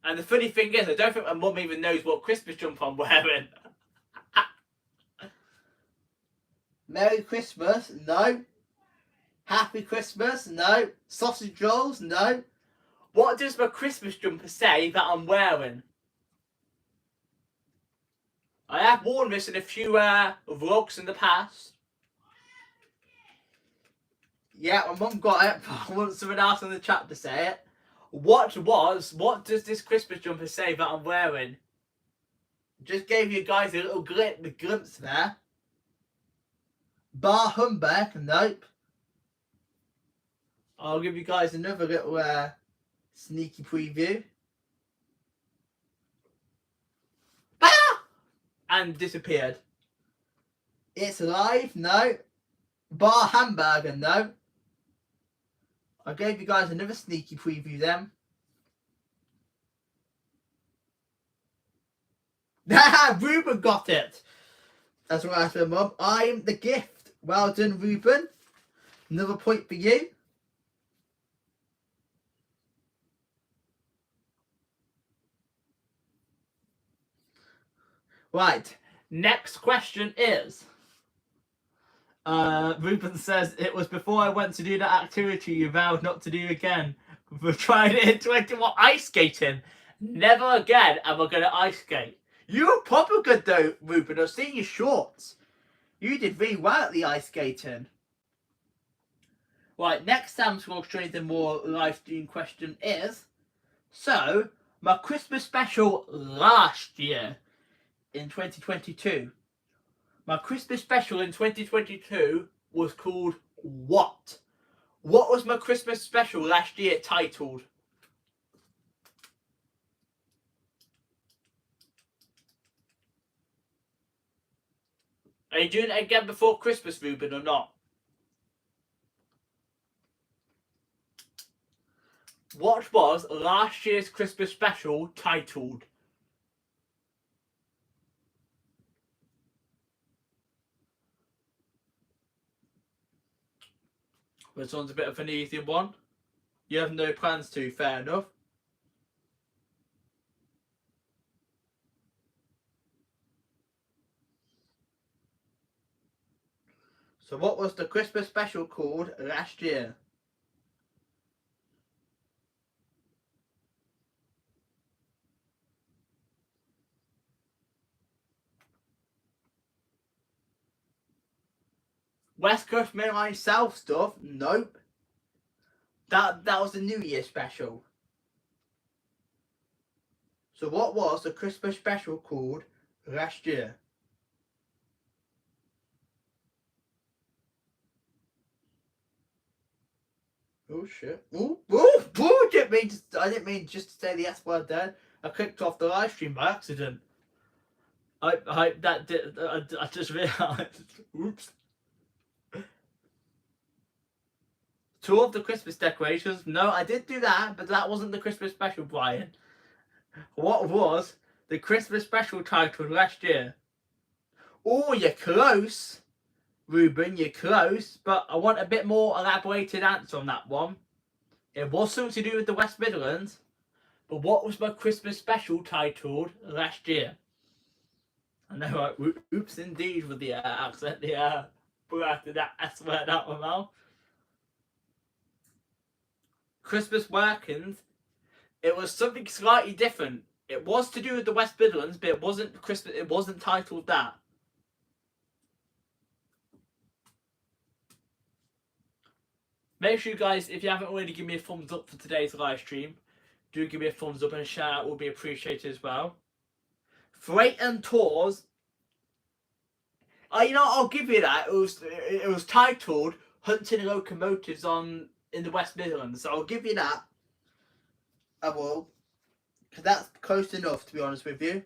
And the funny thing is, I don't think my mum even knows what Christmas jumper I'm wearing. Merry Christmas? No. Happy Christmas? No. Sausage rolls? No. What does my Christmas jumper say that I'm wearing? I have worn this in a few vlogs in the past. Yeah, my mum got it, but I want someone else in the chat to say it. What does this Christmas jumper say that I'm wearing? Just gave you guys a little glimpse there. Bar humbug? Nope. I'll give you guys another little sneaky preview. Ah! And disappeared. It's alive? No. Bar hamburger? No. I gave you guys another sneaky preview then. Ruben got it. That's right, for Mum. I'm the gift. Well done, Ruben. Another point for you. Right. Next question is. Ruben says, it was before I went to do that activity you vowed not to do again. We're trying it in 21 ice skating. Never again am I going to ice skate. You were proper good though, Ruben. I've seen your shorts. You did really well at the ice skating. Right, next Sam's going to show you the more live stream question is, so, my Christmas special last year in 2022. My Christmas special in 2022 was called what? What was my Christmas special last year titled? Are you doing it again before Christmas, Ruben, or not? What was last year's Christmas special titled? This one's a bit of an easy one. You have no plans to, fair enough. So what was the Christmas special called last year? West Coast Mainline South stuff? Nope. That was the New Year special. So what was the Christmas special called last year? Oh shit. Ooh, ooh, ooh, I didn't mean just to say the S word then. I clicked off the live stream by accident. I just realised. Oops. Two of the Christmas decorations. No, I did do that, but that wasn't the Christmas special, Brian. What was the Christmas special titled last year? Oh, you're close, Ruben, you're close, but I want a bit more elaborated answer on that one. It was something to do with the West Midlands, but what was my Christmas special titled last year? I know, right? Oops, indeed, with the accent, the after that S word out of my mouth. Christmas workings. It was something slightly different. It was to do with the West Midlands, but it wasn't Christmas. It wasn't titled that. Make sure you guys, if you haven't already, give me a thumbs up for today's live stream. Do give me a thumbs up and a shout out will be appreciated as well. Freight and Tours. You know, I'll give you that. It was titled Hunting Locomotives in the West Midlands, so I'll give you that. I will. Because that's close enough, to be honest with you.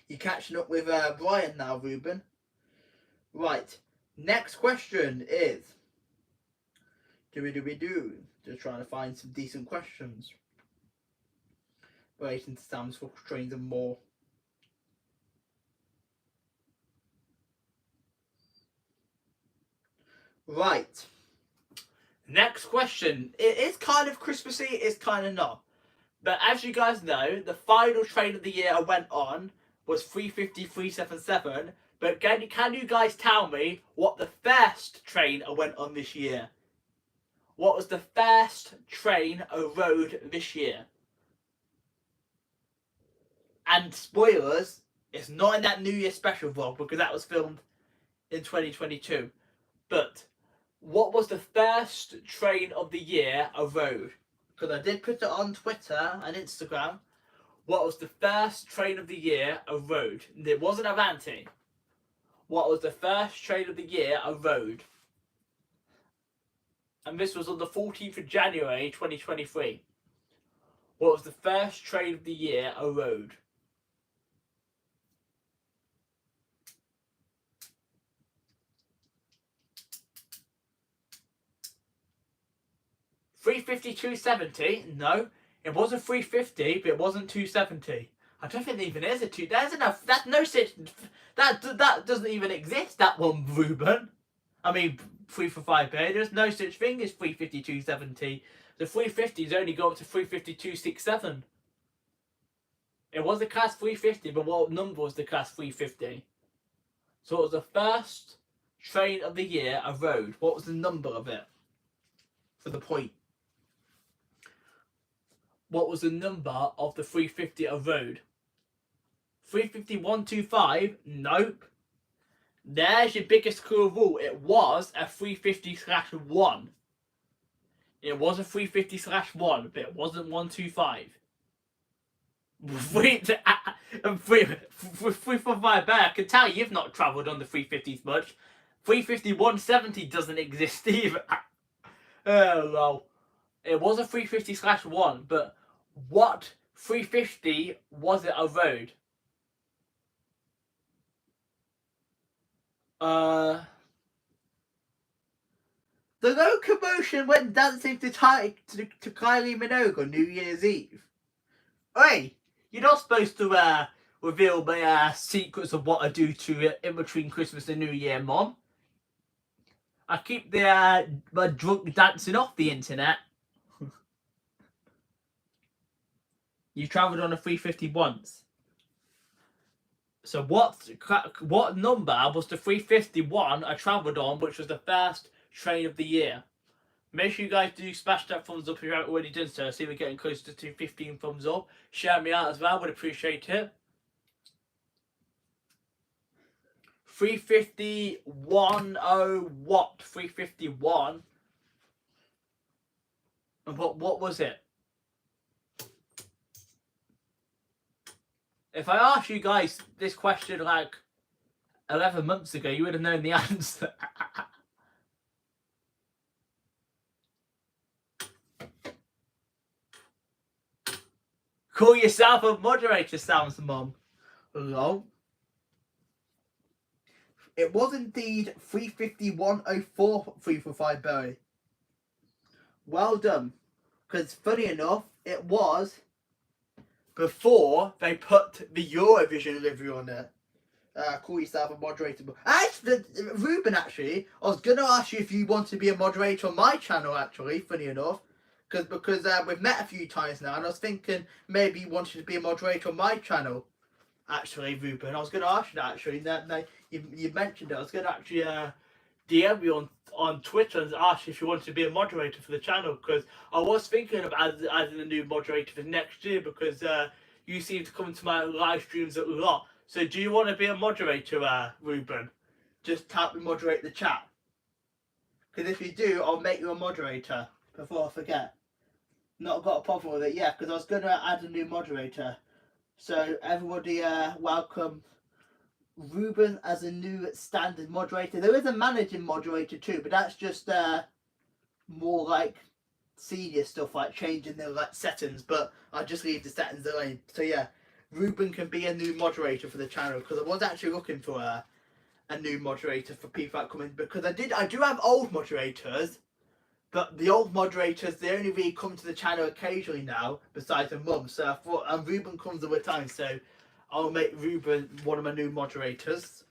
You're catching up with Brian now, Ruben. Right. Next question is, Just trying to find some decent questions relating to Sam's trains and more. Right. Next question. It is kind of Christmassy, it's kind of not. But as you guys know, the final train of the year I went on was 350-377. But can you guys tell me what the first train I went on this year? What was the first train I rode this year? And spoilers, it's not in that New Year special vlog because that was filmed in 2022. But what was the first train of the year I rode? Because I did put it on Twitter and Instagram. What was the first train of the year I rode? It wasn't Avanti. What was the first train of the year I rode? And this was on the 14th of January 2023. What was the first train of the year I rode? $350-270? No, it wasn't 350, but it wasn't 270. I don't think there even is a two. There's enough. That's no such. That doesn't even exist. That one, Ruben. I mean, 3 for 5 pay. There's no such thing as 350-270. The 350s only go up to 350-267. It was the class 350, but what number was the class 350? So it was the first train of the year I rode. What was the number of it? For the point. What was the number of the 350 I rode? 350-125? Nope. There's your biggest clue of all. It was a 350/1. It was a 350/1, but it wasn't 125. 3 for 5 I can tell you've not travelled on the 350s much. 350-170 doesn't exist either. Oh well. It was a 350/1, but what 350 was it I rode? The locomotion went dancing to Kylie Minogue on New Year's Eve. Hey, you're not supposed to reveal my secrets of what I do to in between Christmas and New Year, Mom. I keep my drunk dancing off the internet. You travelled on a 350 once. So what number was the 351 I travelled on, which was the first train of the year? Make sure you guys do smash that thumbs up if you haven't already done so. I see we're getting closer to 15 thumbs up. Share me out as well, would appreciate it. 351, oh what? 351. And what was it? If I asked you guys this question like 11 months ago, you would have known the answer. Call yourself a moderator, Sam's mum. Lol. It was indeed 351.04 3 for 5 berry. Well done. Because funny enough, it was before they put the Eurovision livery on it. Call yourself a moderator. Ruben, actually, I was going to ask you if you want to be a moderator on my channel, actually, funny enough. Because we've met a few times now, and I was thinking maybe you wanted to be a moderator on my channel. Actually, Ruben, I was going to ask you that, actually. You mentioned it. I was going to actually DM you on Twitter and ask if you wanted to be a moderator for the channel, because I was thinking of adding a new moderator for next year, because you seem to come to my live streams a lot. So do you want to be a moderator, Ruben? Just help me moderate the chat. Because if you do, I'll make you a moderator before I forget. Not got a problem with it, yeah, because I was going to add a new moderator. So everybody welcome Ruben as a new standard moderator. There is a managing moderator too, but that's just more like senior stuff, like changing the settings, but I'll just leave the settings alone. So yeah, Ruben can be a new moderator for the channel, because I was actually looking for a new moderator for people that come in, because I do have old moderators, but the old moderators, they only really come to the channel occasionally now, besides my mum. So I thought, and Ruben comes all the time, so I'll make Ruben one of my new moderators,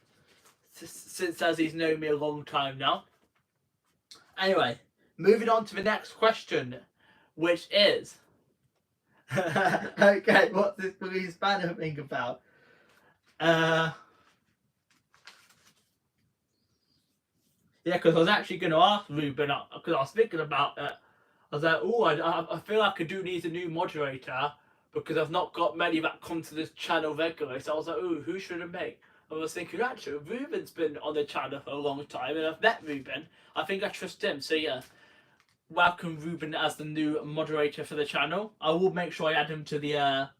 since as he's known me a long time now. Anyway, moving on to the next question, which is, okay, what's this balloon spanner thing about? Yeah, because I was actually going to ask Ruben, because I was thinking about it. I was like, oh, I feel like I do need a new moderator, because I've not got many that come to this channel regularly. So I was like, oh, who should I make? I was thinking, actually, Ruben's been on the channel for a long time, and I've met Ruben. I think I trust him. So yeah, welcome Ruben as the new moderator for the channel. I will make sure I add him to the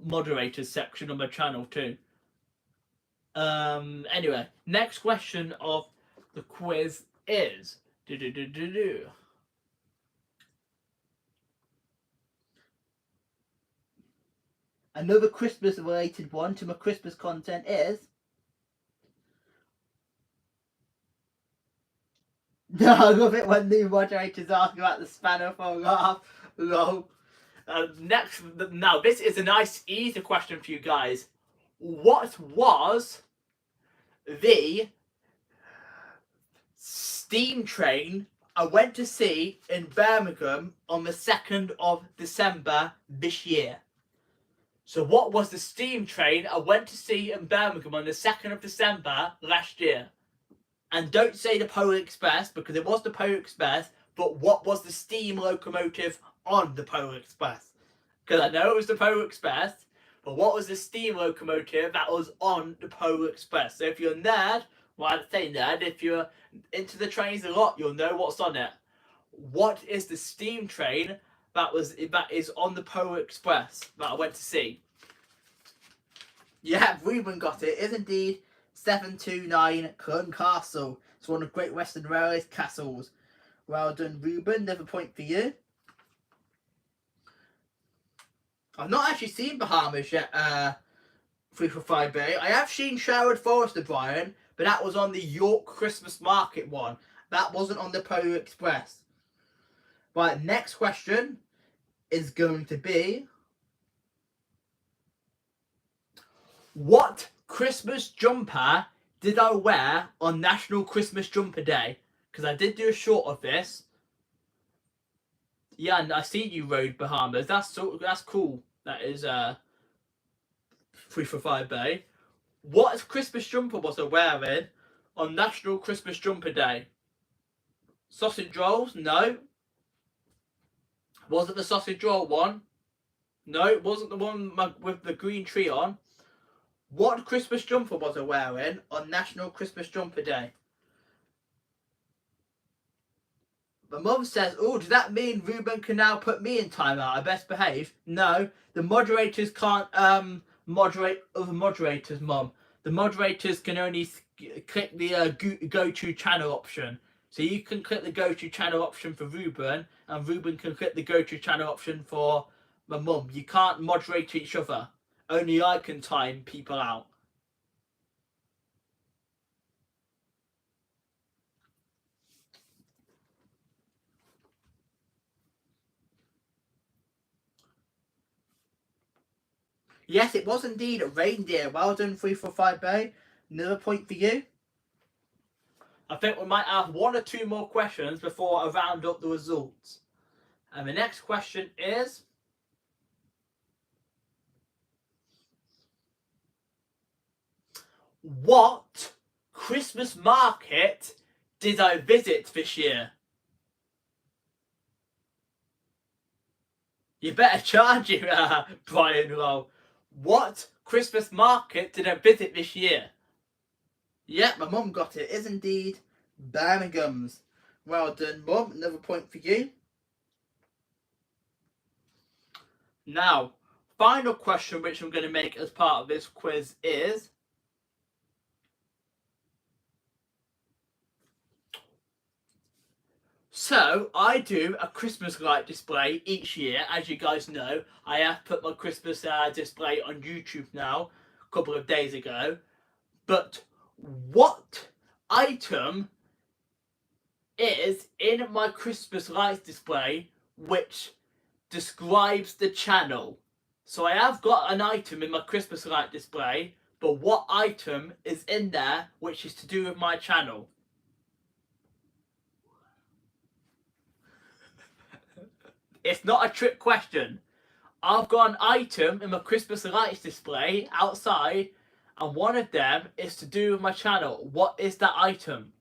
moderators section on my channel too. Anyway, next question of the quiz is another Christmas related one to my Christmas content is no, I love it when new moderators ask about the spanner for a laugh. Lol. Next, now this is a nice easy question for you guys. What was the steam train I went to see in Birmingham on the 2nd of December this year? So what was the steam train I went to see in Birmingham on the 2nd of December last year? And don't say the Polar Express, because it was the Polar Express, but what was the steam locomotive on the Polar Express? Because I know it was the Polar Express, but what was the steam locomotive that was on the Polar Express? So if you're a nerd, well, I'd say nerd, if you're into the trains a lot, you'll know what's on it. What is the steam train that is on the Polar Express that I went to see? Yeah, Ruben got it. It is indeed 729 Clun Castle. It's one of Great Western Railway's castles. Well done, Ruben. Another point for you. I've not actually seen Bahamas yet, 345B. I have seen Sherwood Forest, Brian, but that was on the York Christmas Market one. That wasn't on the Polar Express. Right, next question is going to be, what Christmas jumper did I wear on National Christmas Jumper Day? Because I did do a short of this. Yeah, and I see you rode Bahamas. That's cool. That is 345B. What Christmas jumper was I wearing on National Christmas Jumper Day? Sausage rolls? No. Was it the sausage roll one? No, it wasn't the one with the green tree on. What Christmas jumper was I wearing on National Christmas Jumper Day? My mum says, oh, does that mean Ruben can now put me in timeout? I best behave. No, the moderators can't moderate other moderators, Mum. The moderators can only click the go to channel option. So you can click the go to channel option for Ruben, and Ruben can click the go to channel option for my mum. You can't moderate each other. Only I can time people out. Yes, it was indeed a reindeer. Well done, 345B. Another point for you. I think we might have one or two more questions before I round up the results. And the next question is, what Christmas market did I visit this year? You better charge you, Brian Lowe. What Christmas market did I visit this year? Yep, my mum got it. It is indeed Birmingham's. Well done, Mum. Another point for you. Now, final question which I'm going to make as part of this quiz is, so I do a Christmas light display each year. As you guys know, I have put my Christmas display on YouTube now a couple of days ago. But what item is in my Christmas lights display which describes the channel. So I have got an item in my Christmas light display, but what item is in there which is to do with my channel? It's not a trick question. I've got an item in my Christmas lights display outside, and one of them is to do with my channel. What is that item?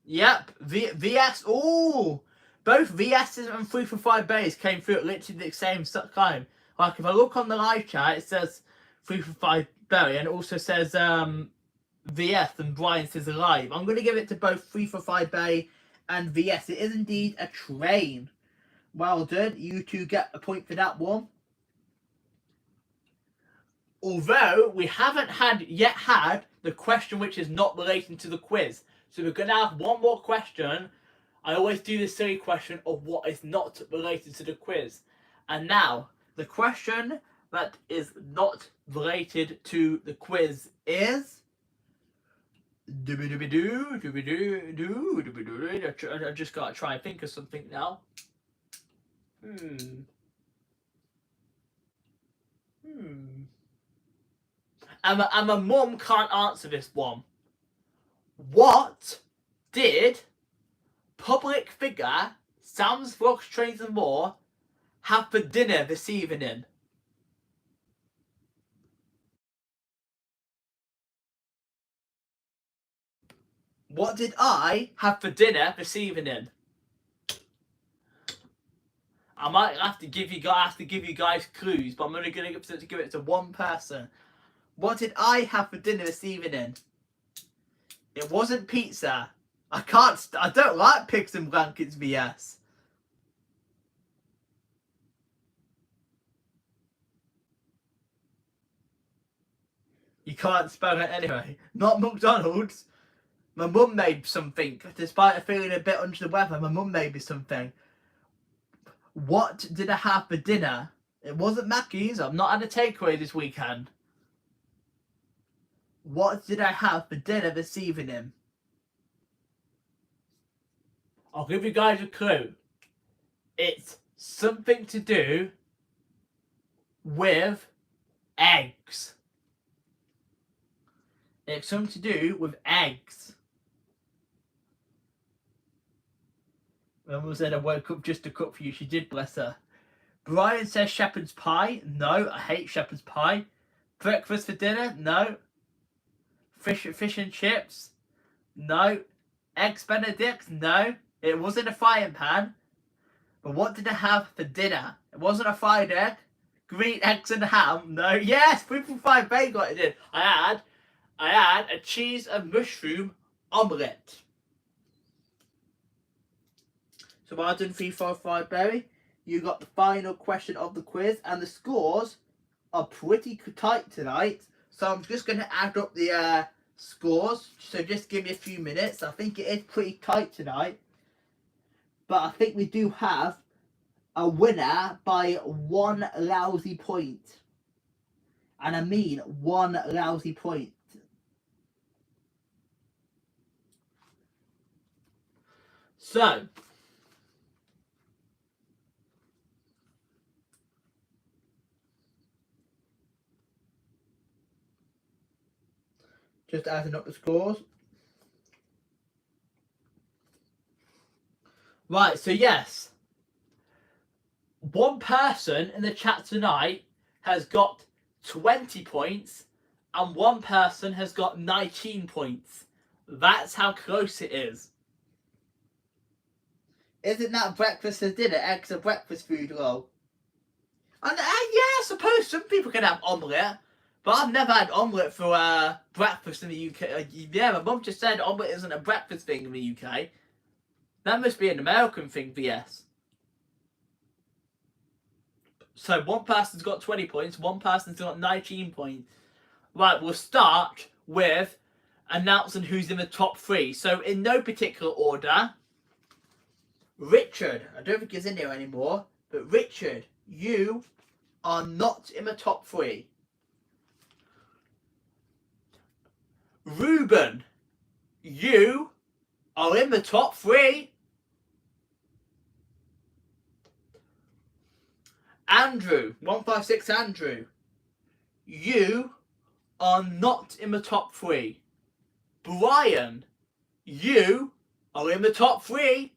Yep, VS. Ooh, both VS's and 3 for 5 bays came through at literally the same time. Like if I look on the live chat, it says 3 for 5 berry, and it also says VS, and Brian says alive. I'm going to give it to both 3 for 5 bay and VS. It is indeed a train. Well done. You two get a point for that one. Although we haven't yet had the question which is not relating to the quiz. So we're going to have one more question. I always do this silly question of what is not related to the quiz. And now, the question that is not related to the quiz is... I just got to try and think of something now. And my mum can't answer this one. What did public figure Sam's Vlogs, Trains and More have for dinner this evening? What did I have for dinner this evening? I might have to give you guys clues, but I'm only going to give it to one person. What did I have for dinner this evening? It wasn't pizza. I don't like pigs and blankets, VS. You can't spell it anyway. Not McDonald's. My mum made something. Despite her feeling a bit under the weather, my mum made me something. What did I have for dinner? It wasn't Mackey's. I've not had a takeaway this weekend. What did I have for dinner this evening? I'll give you guys a clue. It's something to do with eggs. It's something to do with eggs. My mum said I woke up just to cook for you. She did, bless her. Brian says shepherd's pie. No, I hate shepherd's pie. Breakfast for dinner? No. Fish and chips? No. Eggs Benedict? No. It wasn't a frying pan. But what did I have for dinner? It wasn't a fried egg. Green eggs and ham? No. Yes, 3 for 5 bay got it in. I had a cheese and mushroom omelette. So well done, 3 for 5 berry. You got the final question of the quiz, and the scores are pretty tight tonight. So I'm just going to add up the scores. So just give me a few minutes. I think it is pretty tight tonight. But I think we do have a winner by 1 lousy point. And I mean 1 lousy point. So, just adding up the scores. Right, so yes. One person in the chat tonight has got 20 points and one person has got 19 points. That's how close it is. Isn't that breakfast and dinner? Eggs are breakfast food, lol. And yeah, I suppose some people can have omelette. But I've never had omelette for breakfast in the UK. Yeah, my mum just said omelette isn't a breakfast thing in the UK. That must be an American thing, VS. So one person's got 20 points, one person's got 19 points. Right, we'll start with announcing who's in the top 3. So in no particular order, Richard, I don't think he's in here anymore, but Richard, you are not in the top 3. Ruben, you are in the top 3. Andrew, 156 Andrew, you are not in the top 3. Brian, you are in the top 3.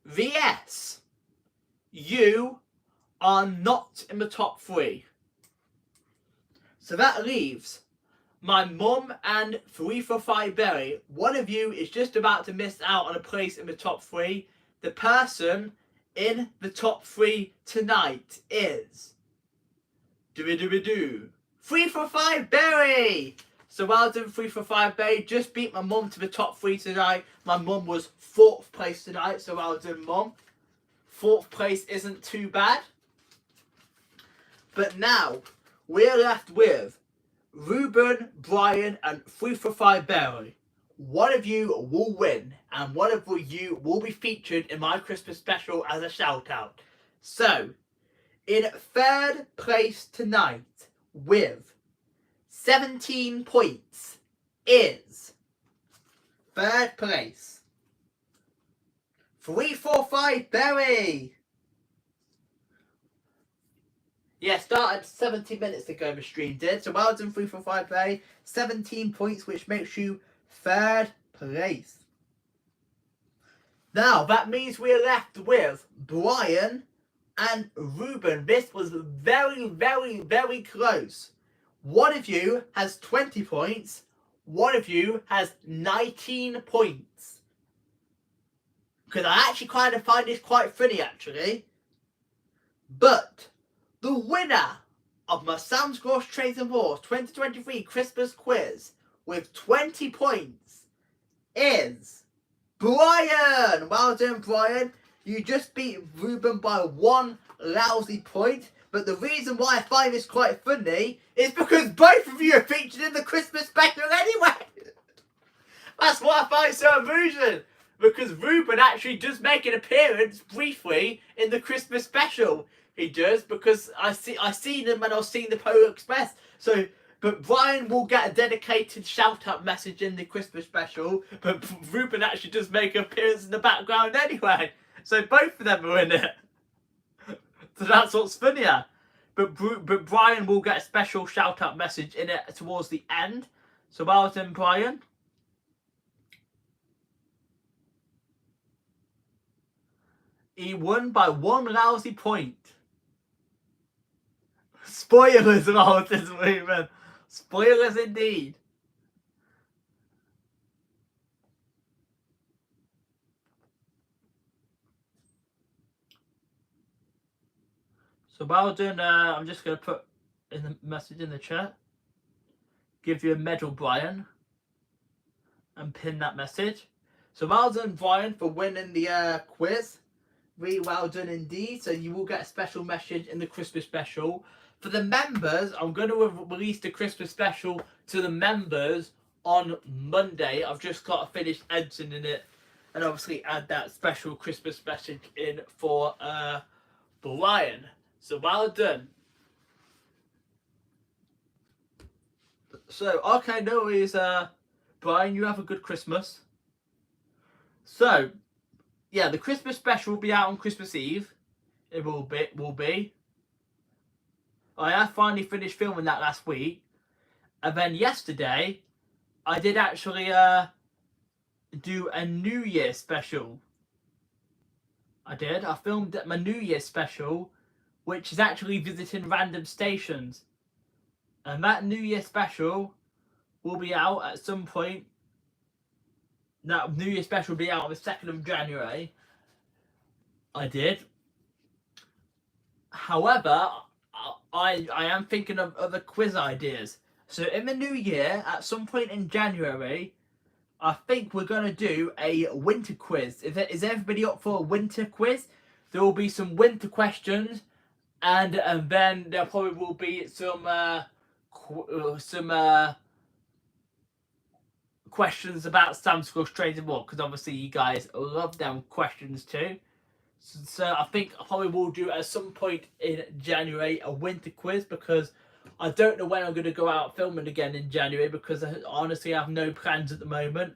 VS, you are not in the top 3. So that leaves my mum and 345 Berry. One of you is just about to miss out on a place in the top 3. The person in the top 3 tonight is 345 Berry. So well done, 345 Berry. Just beat my mum to the top 3 tonight. My mum was 4th place tonight, so well done, mum. 4th place isn't too bad. But now we're left with Ruben, Brian, and 345 Berry. One of you will win, and one of you will be featured in my Christmas special as a shout out. So, in 3rd place tonight with 17 points is 3rd place 345 Berry. Yeah, started 70 minutes ago the stream did. So well done, 345 Berry. 17 points, which makes you 3rd place. Now, that means we're left with Brian and Ruben. This was very, very, very close. One of you has 20 points. One of you has 19 points. Because I actually kind of find this quite funny, actually. But the winner of my Sam's Gross Trades and Wars 2023 Christmas quiz with 20 points is Brian. Well done, Brian. You just beat Ruben by 1 lousy point. But the reason why I find this quite funny is because both of you are featured in the Christmas special anyway. That's what I find so amusing. Because Ruben actually does make an appearance briefly in the Christmas special. He does, because I seen him when I was seeing the Polar Express. So, but Brian will get a dedicated shout-out message in the Christmas special. But Ruben actually does make an appearance in the background anyway. So both of them are in it. So that's what's funnier. But Brian will get a special shout-out message in it towards the end. So well done, Brian. He won by 1 lousy point. Spoilers of all this movement. Spoilers indeed. So well done. I'm just going to put in the message in the chat. Give you a medal, Brian. And pin that message. So well done, Brian, for winning the quiz. Really well done indeed. So you will get a special message in the Christmas special. For the members, I'm going to release the Christmas special to the members on Monday. I've just got to finish editing it and obviously add that special Christmas message in for Brian. So well done. So, okay, no worries, Brian, you have a good Christmas. So, yeah, the Christmas special will be out on Christmas Eve. It will be. I have finally finished filming that last week. And then yesterday, I did actually do a New Year special. I filmed my New Year special, which is actually visiting random stations. And that New Year special will be out at some point. That New Year special will be out on the 2nd of January. I did. However, I am thinking of other quiz ideas. So in the new year, at some point in January, I think we're going to do a winter quiz. Is everybody up for a winter quiz? There will be some winter questions, and then there probably will be some questions about Sam's Gross Trades and More, because obviously you guys love them questions too. So I think I probably will do at some point in January a winter quiz, because I don't know when I'm going to go out filming again in January because I honestly have no plans at the moment,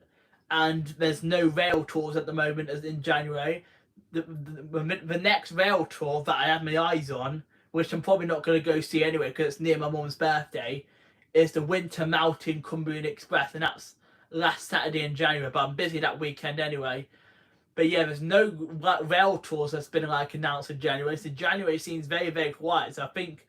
and there's no rail tours at the moment as in January. The next rail tour that I have my eyes on, which I'm probably not going to go see anyway because it's near my mum's birthday, is the Winter Mountain Cumbrian Express, and that's last Saturday in January, but I'm busy that weekend anyway. But yeah, there's no rail tours that's been like announced in January, so January seems very, very quiet. So I think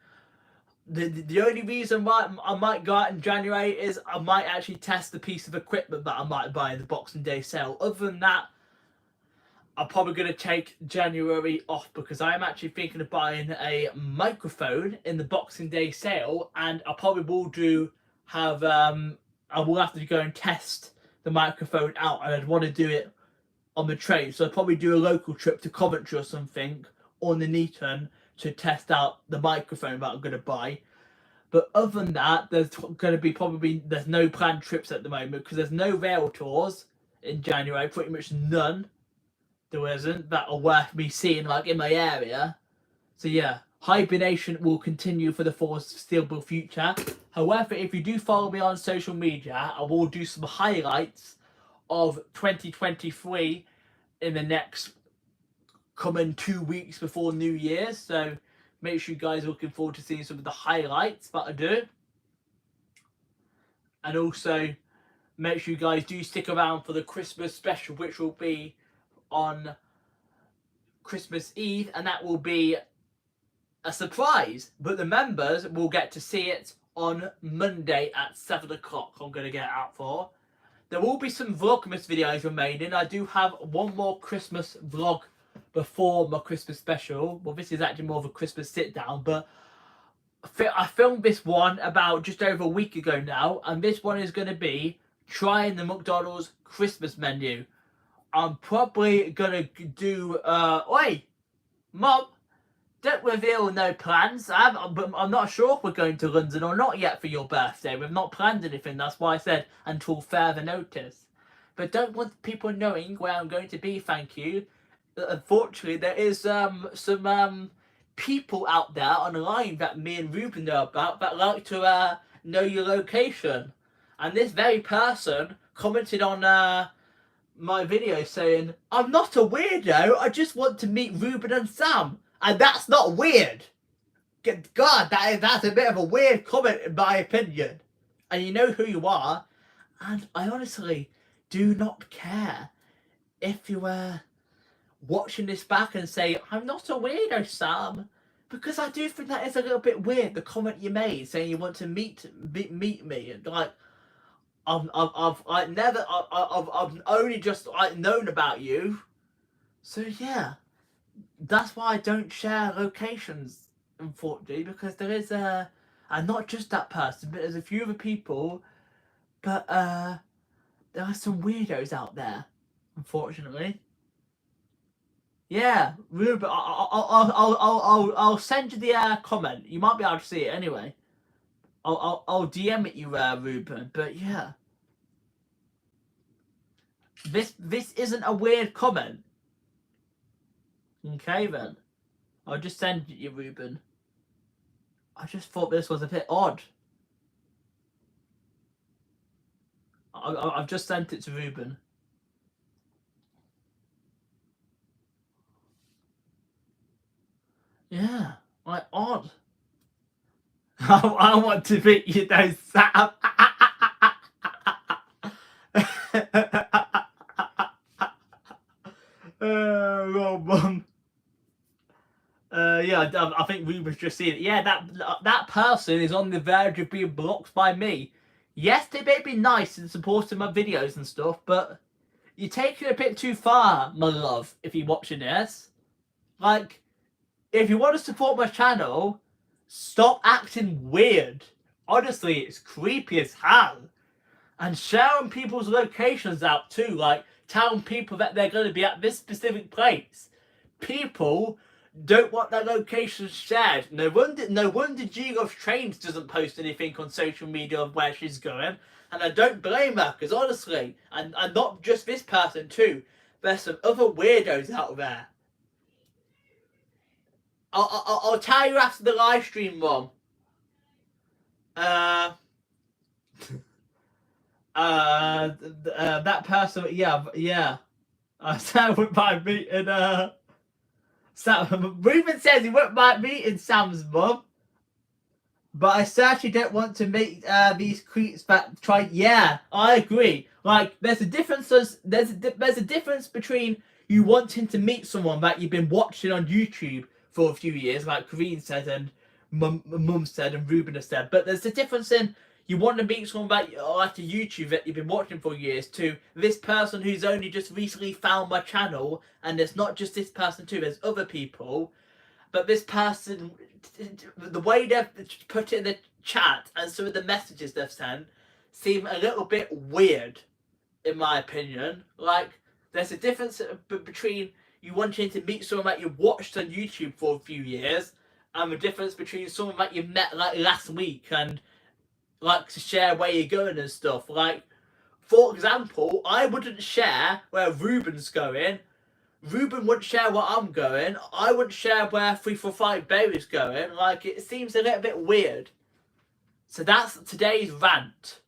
the only reason why I might go out in January is I might actually test the piece of equipment that I might buy in the Boxing Day sale. Other than that, I'm probably going to take January off because I am actually thinking of buying a microphone in the Boxing Day sale, and I probably will I will have to go and test the microphone out, and I'd want to do it on the train. So I'd probably do a local trip to Coventry or something, or Nuneaton, to test out the microphone that I'm going to buy. But other than that, there's going to be there's no planned trips at the moment because there's no rail tours in January, pretty much none. There isn't that are worth me seeing like in my area. So yeah, hibernation will continue for the foreseeable future. However, if you do follow me on social media, I will do some highlights of 2023 in the next coming 2 weeks before New Year's. So make sure you guys are looking forward to seeing some of the highlights that I do. And also make sure you guys do stick around for the Christmas special, which will be on Christmas Eve, and that will be a surprise, but the members will get to see it on Monday at 7 o'clock. I'm going to get it out for. There will be some Vlogmas videos remaining. I do have one more Christmas vlog before my Christmas special. Well, this is actually more of a Christmas sit down, but I filmed this one about just over a week ago now, and this one is going to be trying the McDonald's Christmas menu. I'm probably going to do, oi, Mom, don't reveal no plans. I'm not sure if we're going to London or not yet for your birthday. We've not planned anything. That's why I said until further notice. But don't want people knowing where I'm going to be, thank you. Unfortunately, there is some people out there online that me and Ruben know about that like to know your location. And this very person commented on my video saying, I'm not a weirdo, I just want to meet Ruben and Sam. And that's not weird. God, that's a bit of a weird comment in my opinion. And you know who you are. And I honestly do not care if you were watching this back and say, I'm not a weirdo, Sam. Because I do think that is a little bit weird, the comment you made saying you want to meet me. And like, I've only just known about you, so yeah, that's why I don't share locations, unfortunately, because there is and not just that person, but there's a few other people, but there are some weirdos out there, unfortunately. Yeah, Ruben, I'll send you the comment. You might be able to see it anyway. I'll DM it you, Ruben. But yeah, this isn't a weird comment. Okay then, I'll just send it you, Ruben. I just thought this was a bit odd. I've just sent it to Ruben. Yeah, like odd. I want to meet you though, Sam. Oh, Mum. Yeah, I think Ruben's just seen it. Yeah, that person is on the verge of being blocked by me. Yes, they may be nice and supporting my videos and stuff, but you're taking it a bit too far, my love, if you're watching this. Like, if you want to support my channel, stop acting weird. Honestly, it's creepy as hell. And sharing people's locations out too, like telling people that they're going to be at this specific place. People don't want their locations shared. No wonder G Loves Trains doesn't post anything on social media of where she's going. And I don't blame her, because honestly, and not just this person too, there's some other weirdos out there. I'll tell you after the live stream, Mum. That person, yeah. Sam wouldn't mind meeting, Sam. Ruben says he wouldn't mind meeting Sam's mum. But I certainly don't want to make these creeps that try. Yeah, I agree. Like, there's a difference. There's a difference between you wanting to meet someone that you've been watching on YouTube for a few years, like Kareen said and Mum said and Ruben has said. But there's a difference in you want to meet someone that like a YouTube that you've been watching for years to this person who's only just recently found my channel, and it's not just this person too. There's other people, but this person, the way they've put it in the chat and some of the messages they've sent seem a little bit weird, in my opinion. Like, there's a difference between you wanting to meet someone that you watched on YouTube for a few years, and the difference between someone that you met like last week and like to share where you're going and stuff. Like, for example, I wouldn't share where Ruben's going. Ruben wouldn't share where I'm going. I wouldn't share where 345 Berry's going. Like, it seems a little bit weird. So that's today's rant.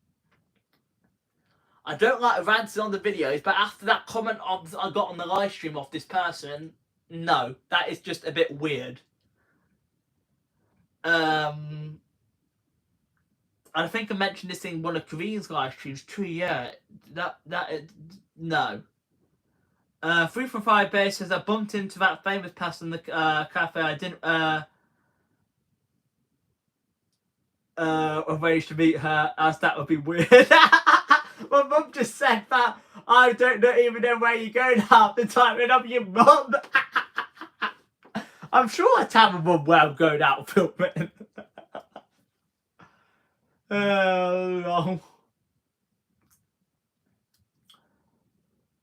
I don't like ranting on the videos, but after that comment I got on the live stream of this person, no, that is just a bit weird. And I think I mentioned this in one of Kareen's live streams too. Yeah, no. 345 Bay says I bumped into that famous person in the cafe. I didn't arrange to meet her, as that would be weird. My mum just said that I don't even know where you're going half the time, and I'm your mum. I'm sure I tell my mum where I'm going out filming. Oh.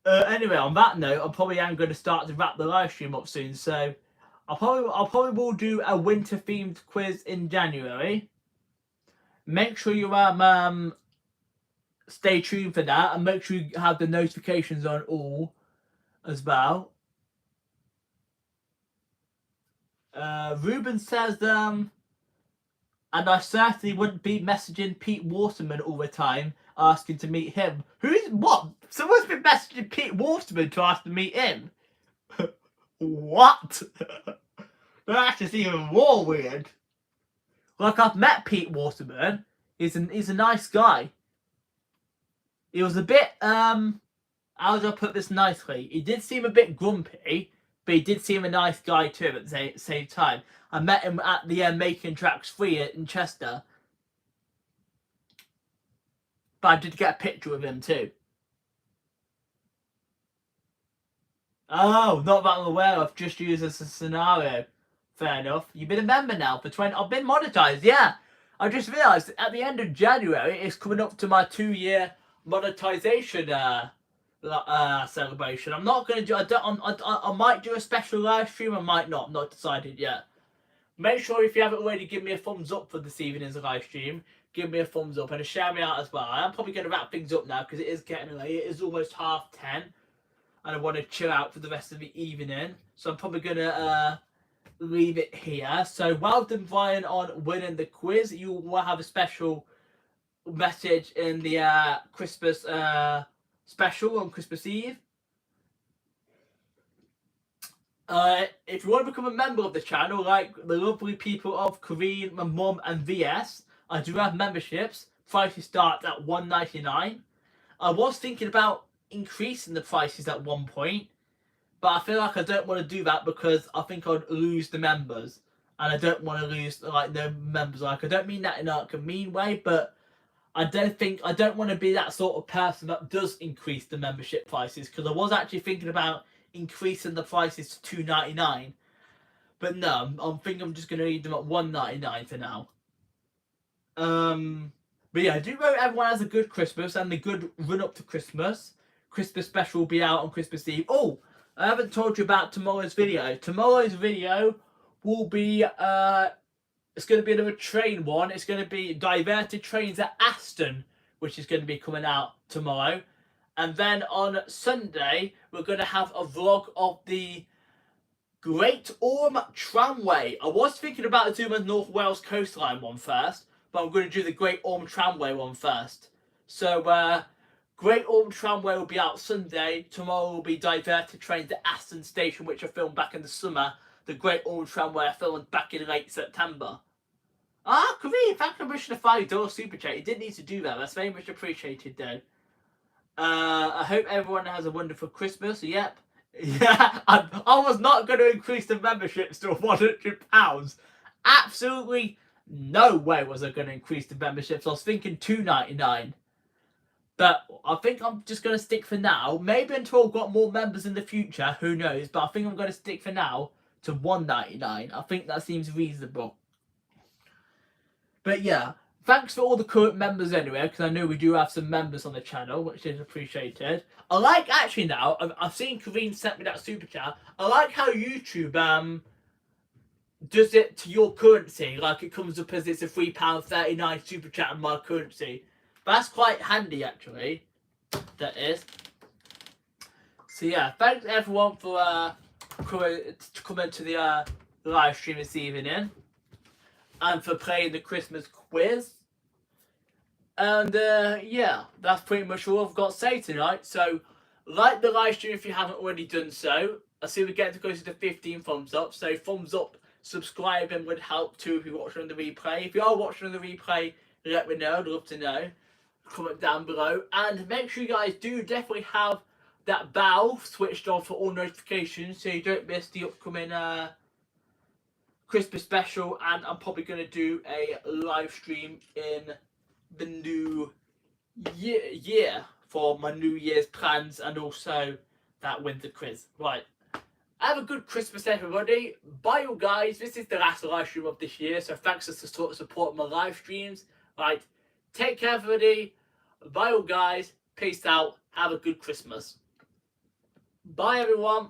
Anyway, on that note, I probably am going to start to wrap the live stream up soon. So, I'll probably will do a winter themed quiz in January. Make sure you stay tuned for that, and make sure you have the notifications on all as well. Ruben says and I certainly wouldn't be messaging Pete Waterman all the time asking to meet him. Who's what? Someone's been messaging Pete Waterman to ask to meet him. What? That's just even more weird. Like, I've met Pete Waterman. He's a nice guy. He was a bit how do I put this nicely? He did seem a bit grumpy, but he did seem a nice guy too at the same time. I met him at the Making Tracks 3 in Chester. But I did get a picture with him too. Oh, not that I'm aware of. Just used as a scenario. Fair enough. You've been a member now for 20... I've been monetized, yeah. I just realised at the end of January, it's coming up to my 2-year monetization celebration. I'm not going to do... I might do a special live stream. I might not. I'm not decided yet. Make sure if you haven't already, give me a thumbs up for this evening's live stream. Give me a thumbs up and a shout me out as well. I am probably going to wrap things up now because it is getting late. It is almost 10:30. And I want to chill out for the rest of the evening. So I'm probably going to leave it here. So well done, Brian, on winning the quiz. You will have a special message in the Christmas special on Christmas Eve. If you want to become a member of the channel, like the lovely people of Kareen, my mum, and VS, I do have memberships. Prices start at $1.99. I was thinking about increasing the prices at one point, but I feel like I don't want to do that because I think I'd lose the members, and I don't want to lose like the members. Like, I don't mean that in like a mean way, but I don't want to be that sort of person that does increase the membership prices, because I was actually thinking about increasing the prices to $2.99, but no, I think I'm just going to leave them at $1.99 for now. But yeah, I do hope everyone has a good Christmas and a good run up to Christmas. Christmas special will be out on Christmas Eve. Oh, I haven't told you about tomorrow's video. Tomorrow's video will be it's going to be another train one. It's going to be diverted trains at Aston, which is going to be coming out tomorrow. And then on Sunday, we're going to have a vlog of the Great Orme Tramway. I was thinking about doing a North Wales coastline one first, but I'm going to do the Great Orme Tramway one first. So, Great Orme Tramway will be out Sunday. Tomorrow will be diverted trains to Aston Station, which I filmed back in the summer. The Great Orme Tramway I filmed back in late September. Ah, Kareem, thank you for pushing the $5 super chat. You didn't need to do that. That's very much appreciated, though. I hope everyone has a wonderful Christmas. Yep. Yeah, I was not going to increase the memberships to £100. Absolutely no way was I going to increase the memberships. I was thinking $2.99. But I think I'm just going to stick for now. Maybe until I've got more members in the future. Who knows? But I think I'm going to stick for now to $1.99. I think that seems reasonable. But yeah, thanks for all the current members anyway, because I know we do have some members on the channel, which is appreciated. I like, actually now, I've seen Kareen sent me that super chat. I like how YouTube does it to your currency. Like it comes up as it's a £3.39 super chat in my currency. That's quite handy, actually. That is. So yeah, thanks everyone for coming to the live stream this evening. And for playing the Christmas quiz. And yeah, that's pretty much all I've got to say tonight. So, like the live stream if you haven't already done so. I see we're getting close to the 15 thumbs up. So, thumbs up, subscribing would help too if you're watching on the replay. If you are watching on the replay, let me know. I'd love to know. Comment down below. And make sure you guys do definitely have that bell switched on for all notifications so you don't miss the upcoming Christmas special, and I'm probably going to do a live stream in the new year for my New Year's plans and also that winter quiz. Right. Have a good Christmas, everybody. Bye, you guys. This is the last live stream of this year, so thanks for supporting my live streams. Right. Take care, everybody. Bye, you guys. Peace out. Have a good Christmas. Bye, everyone.